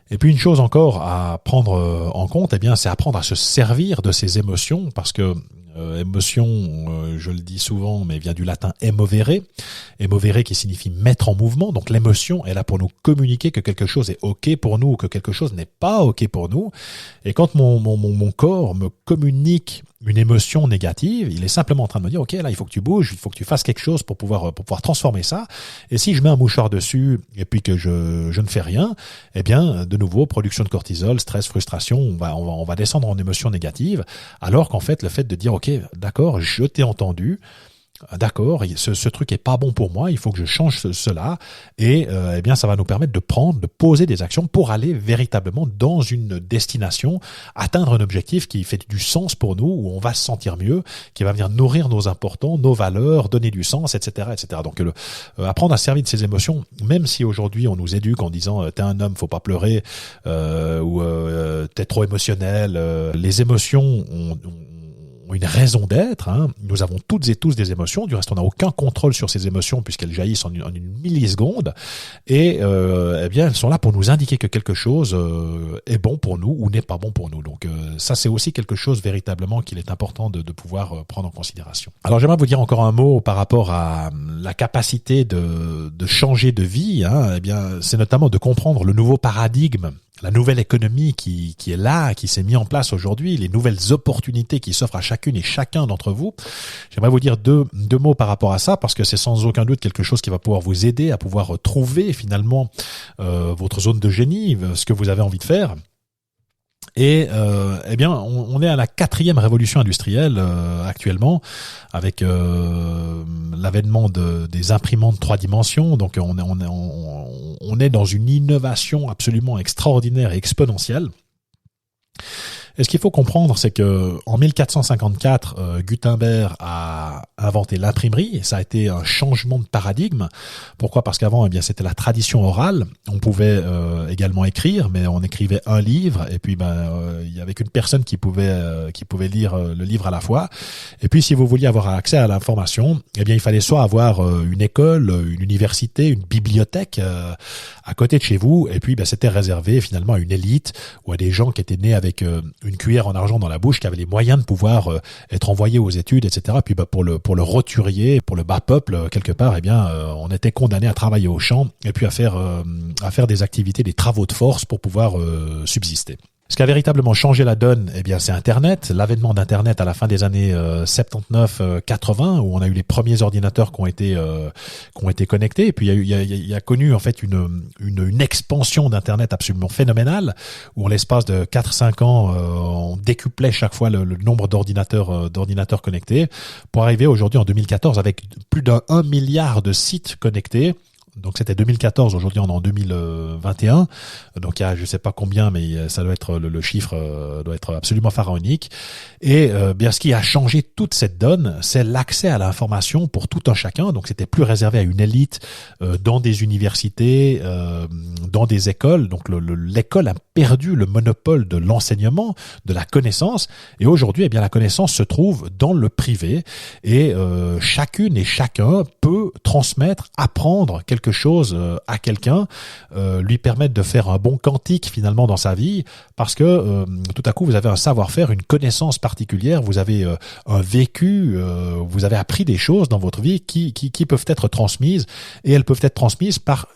Et puis une chose encore à prendre en compte, eh bien, c'est apprendre à se servir de ces émotions, parce que émotion, je le dis souvent, mais vient du latin emovere qui signifie mettre en mouvement. Donc l'émotion est là pour nous communiquer que quelque chose est ok pour nous ou que quelque chose n'est pas ok pour nous. Et quand mon corps me communique une émotion négative, il est simplement en train de me dire ok, là il faut que tu bouges, il faut que tu fasses quelque chose pour pouvoir transformer ça. Et si je mets un mouchoir dessus et puis que je ne fais rien, eh bien de nouveau production de cortisol, stress, frustration, on va descendre en émotion négative, alors qu'en fait le fait de dire ok, d'accord, je t'ai entendu, d'accord, ce truc est pas bon pour moi, il faut que je change cela, et eh bien ça va nous permettre de poser des actions pour aller véritablement dans une destination, atteindre un objectif qui fait du sens pour nous, où on va se sentir mieux, qui va venir nourrir nos importants, nos valeurs, donner du sens, etc., etc. Donc apprendre à servir de ces émotions, même si aujourd'hui on nous éduque en disant t'es un homme, faut pas pleurer, ou t'es trop émotionnel, les émotions ont une raison d'être. Nous avons toutes et tous des émotions. Du reste, on n'a aucun contrôle sur ces émotions puisqu'elles jaillissent en une milliseconde. Et eh bien, elles sont là pour nous indiquer que quelque chose est bon pour nous ou n'est pas bon pour nous. Donc ça, c'est aussi quelque chose véritablement qu'il est important de pouvoir prendre en considération. Alors, j'aimerais vous dire encore un mot par rapport à la capacité de changer de vie. Eh bien, c'est notamment de comprendre le nouveau paradigme, la nouvelle économie qui est là, qui s'est mise en place aujourd'hui, les nouvelles opportunités qui s'offrent à chacune et chacun d'entre vous. J'aimerais vous dire deux mots par rapport à ça, parce que c'est sans aucun doute quelque chose qui va pouvoir vous aider à pouvoir trouver finalement votre zone de génie, ce que vous avez envie de faire. Et eh bien, on est à la 4e révolution industrielle actuellement, avec l'avènement des imprimantes 3 dimensions. Donc on est dans une innovation absolument extraordinaire et exponentielle. Et ce qu'il faut comprendre, c'est que en 1454, Gutenberg a inventé l'imprimerie, et ça a été un changement de paradigme. Pourquoi ? Parce qu'avant, eh bien, c'était la tradition orale. On pouvait également écrire, mais on écrivait un livre, et puis il y avait qu'une personne qui pouvait lire le livre à la fois. Et puis, si vous vouliez avoir accès à l'information, eh bien, il fallait soit avoir une école, une université, une bibliothèque à côté de chez vous, et puis c'était réservé finalement à une élite ou à des gens qui étaient nés avec une cuillère en argent dans la bouche, qui avaient les moyens de pouvoir être envoyés aux études, etc. Puis pour le roturier, pour le bas peuple, quelque part, eh bien, on était condamné à travailler au champ et puis à faire des activités, des travaux de force pour pouvoir subsister. Ce qui a véritablement changé la donne, eh bien, c'est Internet, l'avènement d'Internet à la fin des années 79-80, où on a eu les premiers ordinateurs qui ont été connectés. Et puis il y a connu en fait une expansion d'Internet absolument phénoménale, où en l'espace de 4-5 ans, on décuplait chaque fois le nombre d'ordinateurs connectés, pour arriver aujourd'hui en 2014 avec plus d'1 milliard de sites connectés. Donc c'était 2014, aujourd'hui on est en 2021, donc il y a je sais pas combien, mais ça doit être le chiffre doit être absolument pharaonique. Et bien ce qui a changé toute cette donne, c'est l'accès à l'information pour tout un chacun. Donc c'était plus réservé à une élite dans des universités, dans des écoles. Donc l'école a perdu le monopole de l'enseignement, de la connaissance. Et aujourd'hui, eh bien la connaissance se trouve dans le privé et chacune et chacun peut transmettre, apprendre quelque chose à quelqu'un, lui permettre de faire un bon quantique finalement dans sa vie, parce que tout à coup vous avez un savoir-faire, une connaissance particulière, vous avez un vécu, vous avez appris des choses dans votre vie qui peuvent être transmises, et elles peuvent être transmises par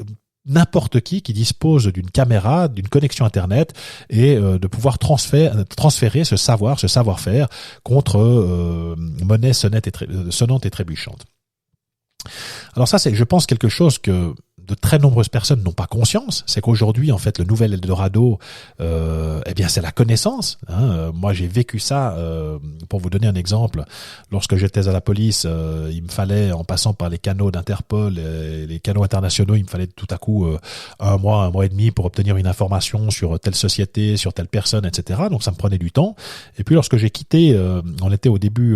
n'importe qui dispose d'une caméra, d'une connexion Internet, et de pouvoir transférer ce savoir-faire contre monnaie sonnante et trébuchante. Alors ça, c'est, je pense, quelque chose que de très nombreuses personnes n'ont pas conscience, c'est qu'aujourd'hui, en fait, le nouvel Eldorado, eh bien, c'est la connaissance. Moi, j'ai vécu ça. Pour vous donner un exemple, lorsque j'étais à la police, il me fallait, en passant par les canaux d'Interpol, les canaux internationaux, il me fallait tout à coup un mois et demi pour obtenir une information sur telle société, sur telle personne, etc. Donc, ça me prenait du temps. Et puis, lorsque j'ai quitté, on était au début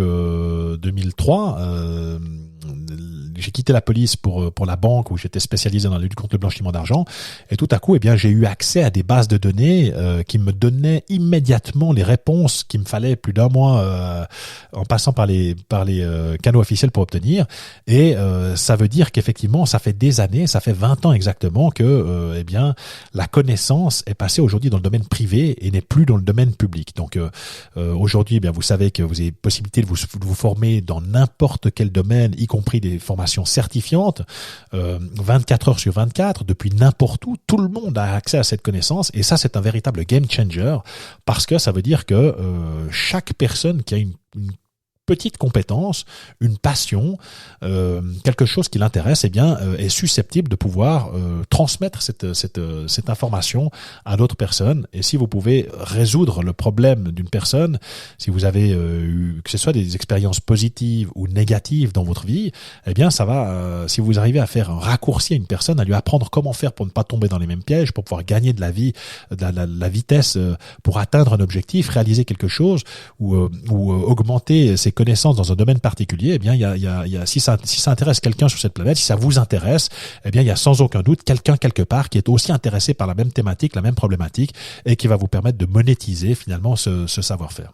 2003. J'ai quitté la police pour la banque où j'étais spécialisé dans la lutte contre le blanchiment d'argent, et tout à coup, eh bien, j'ai eu accès à des bases de données qui me donnaient immédiatement les réponses qu'il me fallait plus d'un mois en passant par les canaux officiels pour obtenir. Et ça veut dire qu'effectivement, ça fait des années, ça fait 20 ans exactement que eh bien la connaissance est passée aujourd'hui dans le domaine privé et n'est plus dans le domaine public. Donc aujourd'hui, eh bien, vous savez que vous avez possibilité de vous former dans n'importe quel domaine, y compris des formations certifiantes, 24 heures sur 24, depuis n'importe où. Tout le monde a accès à cette connaissance, et ça, c'est un véritable game changer, parce que ça veut dire que chaque personne qui a une petite compétence, une passion, quelque chose qui l'intéresse, eh bien, est susceptible de pouvoir transmettre cette information à d'autres personnes. Et si vous pouvez résoudre le problème d'une personne, si vous avez eu, que ce soit des expériences positives ou négatives dans votre vie, eh bien, ça va, si vous arrivez à faire un raccourci à une personne, à lui apprendre comment faire pour ne pas tomber dans les mêmes pièges, pour pouvoir gagner de la vie, de la vitesse, pour atteindre un objectif, réaliser quelque chose, ou augmenter ses connaissances dans un domaine particulier, eh bien, il y a si ça intéresse quelqu'un sur cette planète, si ça vous intéresse, eh bien, il y a sans aucun doute quelqu'un quelque part qui est aussi intéressé par la même thématique, la même problématique, et qui va vous permettre de monétiser finalement ce savoir-faire.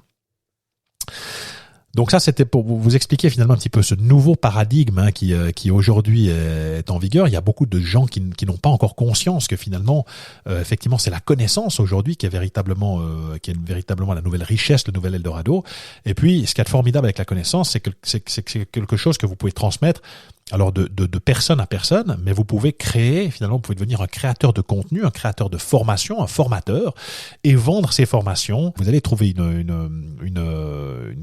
Donc ça, c'était pour vous expliquer finalement un petit peu ce nouveau paradigme qui aujourd'hui est en vigueur. Il y a beaucoup de gens qui n'ont pas encore conscience que finalement, effectivement, c'est la connaissance aujourd'hui qui est véritablement la nouvelle richesse, le nouvel Eldorado. Et puis, ce qui est formidable avec la connaissance, c'est que c'est quelque chose que vous pouvez transmettre. Alors de personne à personne, mais vous pouvez créer, finalement, vous pouvez devenir un créateur de contenu, un créateur de formation, un formateur, et vendre ces formations. Vous allez trouver une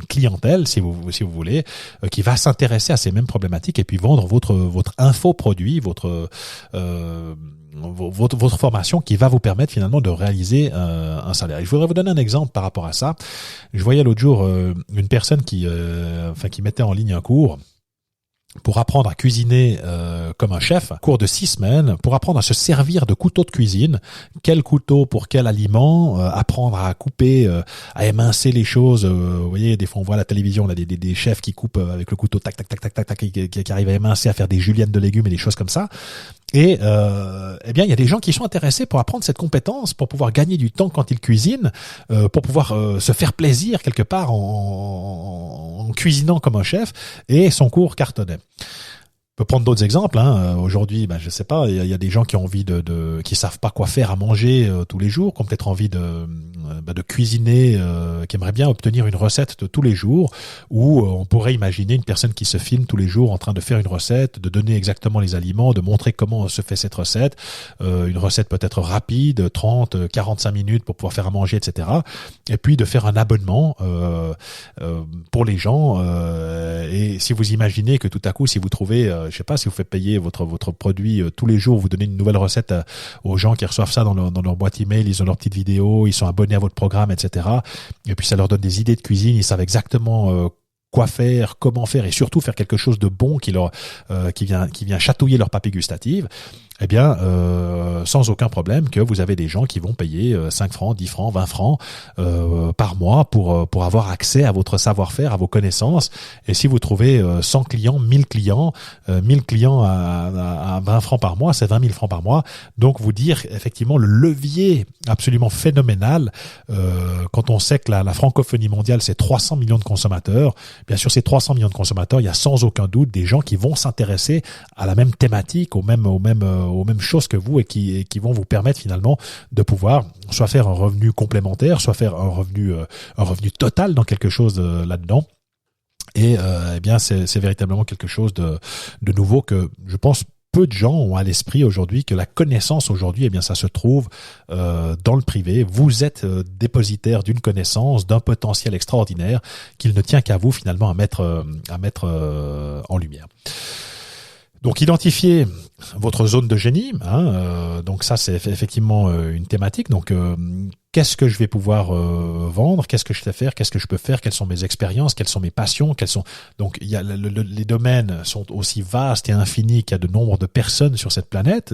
clientèle, si vous voulez, qui va s'intéresser à ces mêmes problématiques, et puis vendre votre infoproduit, votre formation qui va vous permettre finalement de réaliser un salaire. Je voudrais vous donner un exemple par rapport à ça. Je voyais l'autre jour une personne qui mettait en ligne un cours pour apprendre à cuisiner comme un chef, cours de 6 semaines, pour apprendre à se servir de couteau de cuisine, quel couteau pour quel aliment, apprendre à couper, à émincer les choses. Vous voyez, des fois on voit à la télévision là, des chefs qui coupent avec le couteau, tac, tac, tac, tac, tac, tac, qui arrivent à émincer, à faire des juliennes de légumes et des choses comme ça. Et eh bien, il y a des gens qui sont intéressés pour apprendre cette compétence, pour pouvoir gagner du temps quand ils cuisinent, pour pouvoir se faire plaisir quelque part en cuisinant comme un chef, et son cours cartonnait. peut prendre d'autres exemples. Aujourd'hui, je sais pas, il y a des gens qui ont envie qui savent pas quoi faire à manger tous les jours, qui ont peut-être envie de cuisiner, qui aimeraient bien obtenir une recette de tous les jours. Ou on pourrait imaginer une personne qui se filme tous les jours en train de faire une recette, de donner exactement les aliments, de montrer comment se fait cette recette. Une recette peut-être rapide, 30, 45 minutes pour pouvoir faire à manger, etc. Et puis de faire un abonnement pour les gens. Et si vous imaginez que tout à coup, si vous trouvez je sais pas, si vous faites payer votre produit tous les jours, vous donnez une nouvelle recette aux gens qui reçoivent ça dans leur boîte email, ils ont leur petite vidéo, ils sont abonnés à votre programme, etc. Et puis ça leur donne des idées de cuisine, ils savent exactement quoi faire, comment faire, et surtout faire quelque chose de bon qui vient chatouiller leur papille gustative. Eh bien, sans aucun problème que vous avez des gens qui vont payer 5 francs, 10 francs, 20 francs par mois pour avoir accès à votre savoir-faire, à vos connaissances. Et si vous trouvez 100 clients, 1000 clients, 1000 clients à 20 francs par mois, c'est 20 000 francs par mois. Donc, vous dire effectivement le levier absolument phénoménal quand on sait que la francophonie mondiale, c'est 300 millions de consommateurs. Bien sûr, ces 300 millions de consommateurs, il y a sans aucun doute des gens qui vont s'intéresser à la même thématique, aux mêmes choses que vous et qui vont vous permettre finalement de pouvoir soit faire un revenu complémentaire, soit faire un revenu total dans quelque chose là-dedans. Et eh bien c'est véritablement quelque chose de nouveau que je pense peu de gens ont à l'esprit aujourd'hui, que la connaissance aujourd'hui, eh bien ça se trouve dans le privé. Vous êtes dépositaire d'une connaissance, d'un potentiel extraordinaire qu'il ne tient qu'à vous finalement à mettre en lumière. Donc identifiez votre zone de génie, donc ça c'est effectivement une thématique. Donc qu'est-ce que je vais pouvoir vendre, qu'est-ce que je sais faire, qu'est-ce que je peux faire, quelles sont mes expériences, quelles sont mes passions, donc il y a les domaines sont aussi vastes et infinis qu'il y a de nombre de personnes sur cette planète.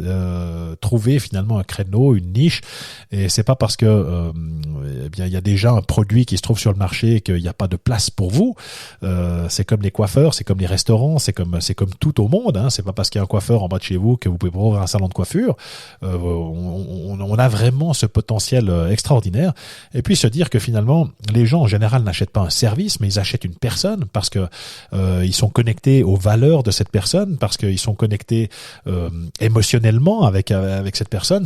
Trouver finalement un créneau, une niche, et c'est pas parce que eh bien il y a déjà un produit qui se trouve sur le marché qu'il n'y a pas de place pour vous. C'est comme les coiffeurs, c'est comme les restaurants, c'est comme tout au monde. C'est pas parce qu'il y a un coiffeur en bas de chez vous que vous pouvez ouvrir un salon de coiffure. On a vraiment ce potentiel extraordinaire. Et puis se dire que finalement, les gens en général n'achètent pas un service, mais ils achètent une personne parce que ils sont connectés aux valeurs de cette personne, parce qu'ils sont connectés émotionnellement avec cette personne.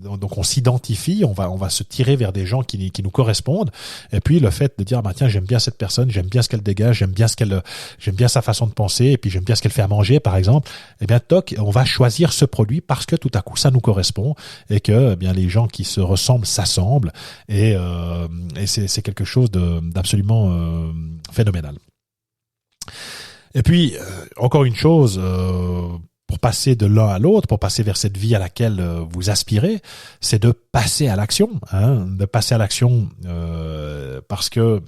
Donc on s'identifie, on va se tirer vers des gens qui nous correspondent. Et puis le fait de dire tiens, j'aime bien cette personne, j'aime bien ce qu'elle dégage, j'aime bien sa façon de penser, et puis j'aime bien ce qu'elle fait à manger, par exemple. Eh bien toc, on va choisir ce produit parce que tout à coup ça nous correspond et que eh bien les gens qui se ressemblent s'assemblent, et c'est quelque chose d'absolument phénoménal. Et puis encore une chose, pour passer de l'un à l'autre, pour passer vers cette vie à laquelle vous aspirez, c'est de passer à l'action, parce que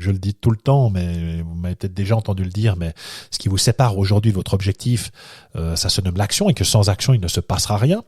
je le dis tout le temps, mais vous m'avez peut-être déjà entendu le dire, mais ce qui vous sépare aujourd'hui de votre objectif, ça se nomme l'action, et que sans action, il ne se passera rien.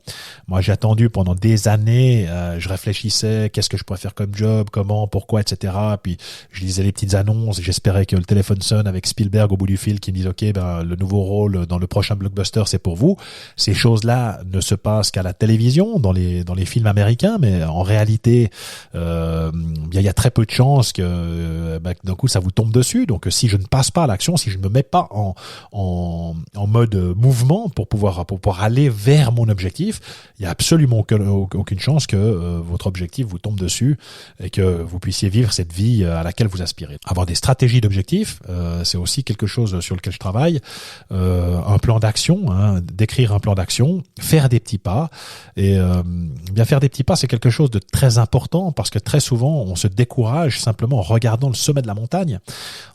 Moi, j'ai attendu pendant des années, je réfléchissais, qu'est-ce que je pourrais faire comme job, comment, pourquoi, etc. Puis je lisais les petites annonces, j'espérais que le téléphone sonne avec Spielberg au bout du fil qui me dise ok, le nouveau rôle dans le prochain blockbuster, c'est pour vous. Ces choses-là ne se passent qu'à la télévision, dans les films américains, mais en réalité, il y a très peu de chances que d'un coup ça vous tombe dessus. Donc si je ne passe pas à l'action, si je ne me mets pas en mode mouvement pour pouvoir aller vers mon objectif, il y a absolument aucune chance que votre objectif vous tombe dessus et que vous puissiez vivre cette vie à laquelle vous aspirez. Avoir des stratégies d'objectifs, c'est aussi quelque chose sur lequel je travaille. Un plan d'action, d'écrire un plan d'action, faire des petits pas, et bien faire des petits pas, c'est quelque chose de très important, parce que très souvent on se décourage simplement en regardant le sommet de la montagne,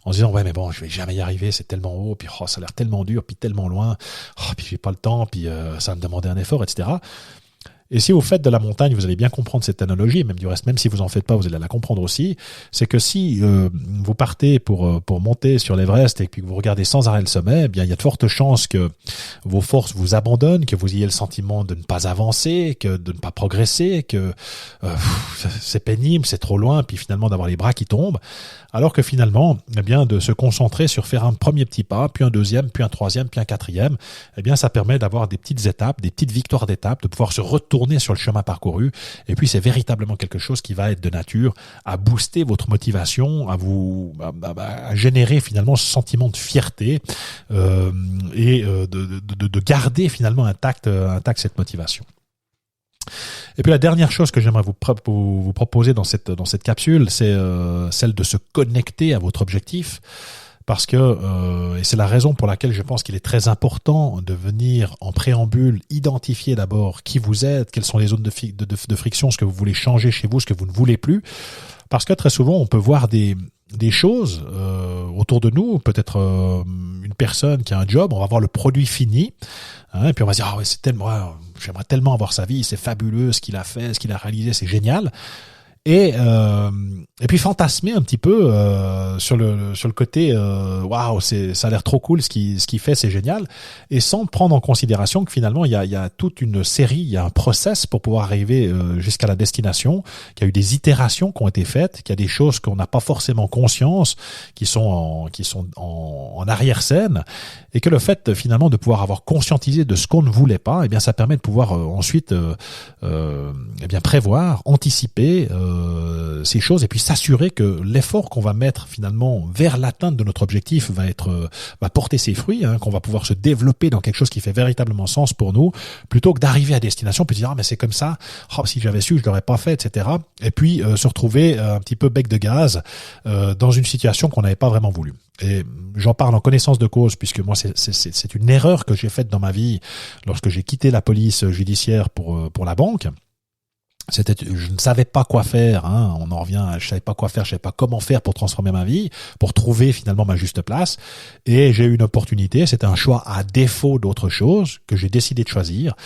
en se disant ouais mais bon, je vais jamais y arriver, c'est tellement haut, puis ça a l'air tellement dur, puis tellement loin, puis j'ai pas le temps, puis ça va me demander un effort, etc. Et si vous faites de la montagne, vous allez bien comprendre cette analogie, même du reste, même si vous en faites pas, vous allez la comprendre aussi. C'est que si vous partez pour monter sur l'Everest et puis que vous regardez sans arrêt le sommet, eh bien il y a de fortes chances que vos forces vous abandonnent, que vous ayez le sentiment de ne pas avancer, de ne pas progresser, que c'est pénible, c'est trop loin, puis finalement d'avoir les bras qui tombent. Alors que finalement, eh bien, de se concentrer sur faire un premier petit pas, puis un deuxième, puis un troisième, puis un quatrième, eh bien, ça permet d'avoir des petites étapes, des petites victoires d'étapes, de pouvoir se retourner retourner sur le chemin parcouru. Et puis c'est véritablement quelque chose qui va être de nature à booster votre motivation, à générer finalement ce sentiment de fierté de garder finalement intact cette motivation. Et puis la dernière chose que j'aimerais vous proposer dans cette capsule, c'est celle de se connecter à votre objectif. Parce que, et c'est la raison pour laquelle je pense qu'il est très important de venir en préambule identifier d'abord qui vous êtes, quelles sont les zones de friction, ce que vous voulez changer chez vous, ce que vous ne voulez plus. Parce que très souvent, on peut voir des choses autour de nous, peut-être une personne qui a un job, on va voir le produit fini, et puis on va se dire ah ouais, c'est tellement, j'aimerais tellement avoir sa vie, c'est fabuleux ce qu'il a fait, ce qu'il a réalisé, c'est génial. Et puis fantasmer un petit peu sur le côté waouh, ça a l'air trop cool ce qu'il fait, c'est génial, et sans prendre en considération que finalement il y a toute une série, il y a un process pour pouvoir arriver jusqu'à la destination, qu'il y a eu des itérations qui ont été faites, qu'il y a des choses qu'on n'a pas forcément conscience, qui sont en arrière-scène, et que le fait finalement de pouvoir avoir conscientisé de ce qu'on ne voulait pas, eh bien ça permet de pouvoir ensuite eh bien prévoir, anticiper ces choses, et puis s'assurer que l'effort qu'on va mettre finalement vers l'atteinte de notre objectif va porter ses fruits, qu'on va pouvoir se développer dans quelque chose qui fait véritablement sens pour nous, plutôt que d'arriver à destination puis dire ah mais c'est comme ça, si j'avais su je l'aurais pas fait, etc. Et puis se retrouver un petit peu bec de gaz dans une situation qu'on n'avait pas vraiment voulu. Et j'en parle en connaissance de cause, puisque moi c'est une erreur que j'ai faite dans ma vie lorsque j'ai quitté la police judiciaire pour la banque. Je ne savais pas quoi faire, on en revient, je savais pas quoi faire, je savais pas comment faire pour transformer ma vie, pour trouver finalement ma juste place, et j'ai eu une opportunité, c'était un choix à défaut d'autre chose que j'ai décidé de choisir.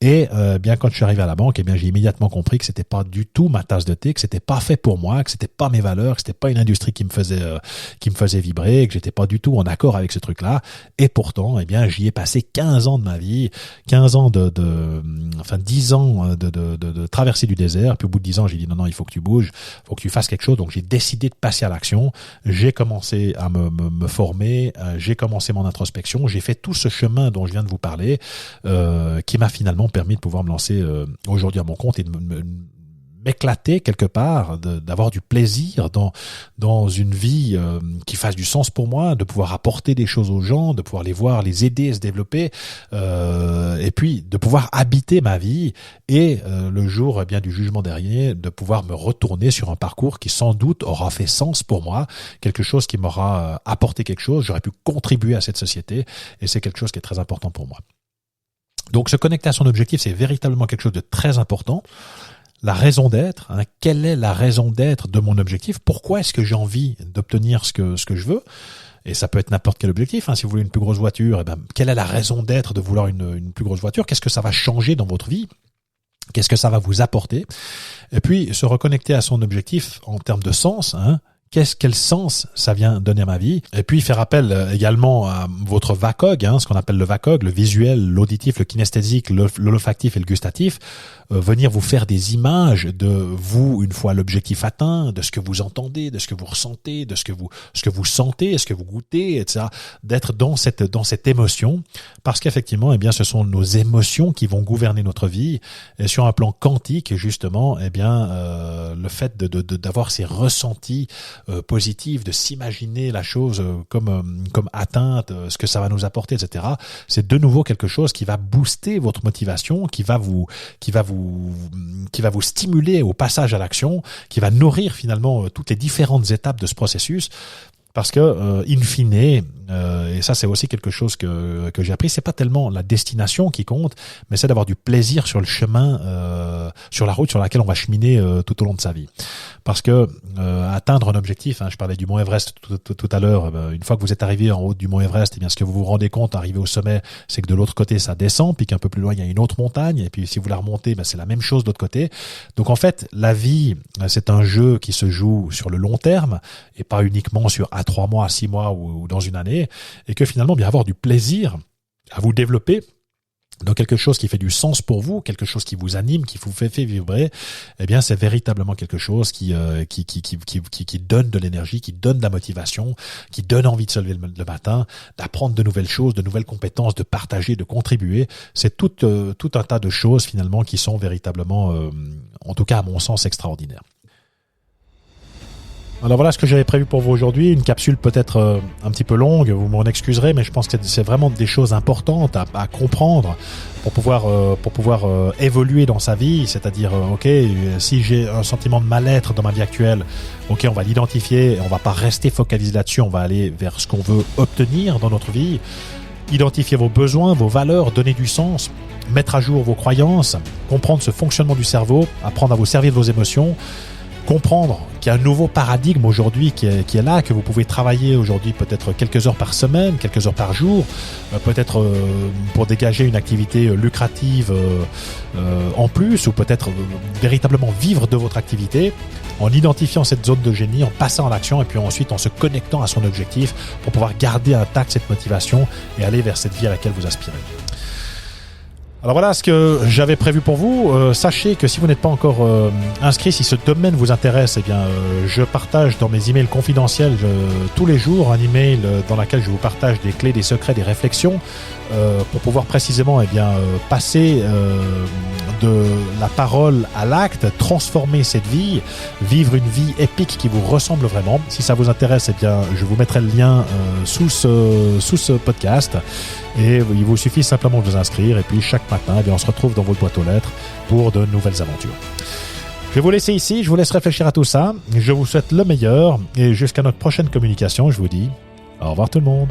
Et bien quand je suis arrivé à la banque, eh bien j'ai immédiatement compris que c'était pas du tout ma tasse de thé, que c'était pas fait pour moi, que c'était pas mes valeurs, que c'était pas une industrie qui me faisait vibrer, que j'étais pas du tout en accord avec ce truc-là. Et pourtant, eh bien j'y ai passé 15 ans de ma vie, 15 ans 10 ans de traversée du désert. Puis au bout de 10 ans, j'ai dit non, il faut que tu bouges, faut que tu fasses quelque chose. Donc j'ai décidé de passer à l'action. J'ai commencé à me former, j'ai commencé mon introspection, j'ai fait tout ce chemin dont je viens de vous parler, qui m'a finalement permis de pouvoir me lancer aujourd'hui à mon compte et de m'éclater quelque part, d'avoir du plaisir dans une vie qui fasse du sens pour moi, de pouvoir apporter des choses aux gens, de pouvoir les voir, les aider à se développer, et puis de pouvoir habiter ma vie, et le jour bien du jugement dernier, de pouvoir me retourner sur un parcours qui sans doute aura fait sens pour moi, quelque chose qui m'aura apporté quelque chose, j'aurais pu contribuer à cette société, et c'est quelque chose qui est très important pour moi. Donc se connecter à son objectif, c'est véritablement quelque chose de très important. La raison d'être, quelle est la raison d'être de mon objectif? Pourquoi est-ce que j'ai envie d'obtenir ce que je veux? Et ça peut être n'importe quel objectif. Si vous voulez une plus grosse voiture, quelle est la raison d'être de vouloir une plus grosse voiture? Qu'est-ce que ça va changer dans votre vie? Qu'est-ce que ça va vous apporter? Et puis se reconnecter à son objectif en termes de sens, quel sens ça vient donner à ma vie? Et puis faire appel également à votre VACOG, ce qu'on appelle le VACOG, le visuel, l'auditif, le kinesthésique, l'olfactif et le gustatif, venir vous faire des images de vous une fois l'objectif atteint, de ce que vous entendez, de ce que vous ressentez, de ce que vous sentez, ce que vous goûtez, etc. D'être dans cette émotion, parce qu'effectivement, eh bien, ce sont nos émotions qui vont gouverner notre vie. Et sur un plan quantique, justement, eh bien, le fait d'avoir ces ressentis positifs, de s'imaginer la chose comme atteinte, ce que ça va nous apporter, etc. C'est de nouveau quelque chose qui va booster votre motivation, qui va vous stimuler au passage à l'action, qui va nourrir finalement toutes les différentes étapes de ce processus. Parce que, in fine, et ça c'est aussi quelque chose que j'ai appris, c'est pas tellement la destination qui compte, mais c'est d'avoir du plaisir sur le chemin, sur la route sur laquelle on va cheminer tout au long de sa vie. Parce que atteindre un objectif, je parlais du mont Everest tout à l'heure, une fois que vous êtes arrivé en haut du mont Everest, eh bien ce que vous vous rendez compte, arrivé au sommet, c'est que de l'autre côté ça descend, puis qu'un peu plus loin il y a une autre montagne, et puis si vous la remontez, c'est la même chose de l'autre côté. Donc en fait, la vie, c'est un jeu qui se joue sur le long terme, et pas uniquement sur 3 mois, 6 mois ou dans une année, et que finalement, bien avoir du plaisir à vous développer dans quelque chose qui fait du sens pour vous, quelque chose qui vous anime, qui vous fait vibrer, eh bien c'est véritablement quelque chose qui donne de l'énergie, qui donne de la motivation, qui donne envie de se lever le matin, d'apprendre de nouvelles choses, de nouvelles compétences, de partager, de contribuer. C'est tout un tas de choses finalement qui sont véritablement, en tout cas à mon sens, extraordinaires. Alors voilà ce que j'avais prévu pour vous aujourd'hui, une capsule peut-être un petit peu longue, vous m'en excuserez, mais je pense que c'est vraiment des choses importantes à comprendre pour pouvoir évoluer dans sa vie, c'est-à-dire ok, si j'ai un sentiment de mal-être dans ma vie actuelle, ok, on va l'identifier, on va pas rester focalisé là-dessus, on va aller vers ce qu'on veut obtenir dans notre vie, identifier vos besoins, vos valeurs, donner du sens, mettre à jour vos croyances, comprendre ce fonctionnement du cerveau, apprendre à vous servir de vos émotions, comprendre qu'il y a un nouveau paradigme aujourd'hui qui est là, que vous pouvez travailler aujourd'hui peut-être quelques heures par semaine, quelques heures par jour, peut-être pour dégager une activité lucrative en plus, ou peut-être véritablement vivre de votre activité en identifiant cette zone de génie, en passant à l'action et puis ensuite en se connectant à son objectif pour pouvoir garder intacte cette motivation et aller vers cette vie à laquelle vous aspirez. Alors voilà ce que j'avais prévu pour vous. Sachez que si vous n'êtes pas encore inscrit, si ce domaine vous intéresse, eh bien, je partage dans mes emails confidentiels tous les jours un email dans lequel je vous partage des clés, des secrets, des réflexions pour pouvoir précisément passer de la parole à l'acte, transformer cette vie, vivre une vie épique qui vous ressemble vraiment. Si ça vous intéresse, eh bien, je vous mettrai le lien sous ce podcast. Et il vous suffit simplement de vous inscrire et puis chaque matin, eh bien, on se retrouve dans votre boîte aux lettres pour de nouvelles aventures. Je vais vous laisser ici, je vous laisse réfléchir à tout ça. Je vous souhaite le meilleur et jusqu'à notre prochaine communication, je vous dis au revoir tout le monde.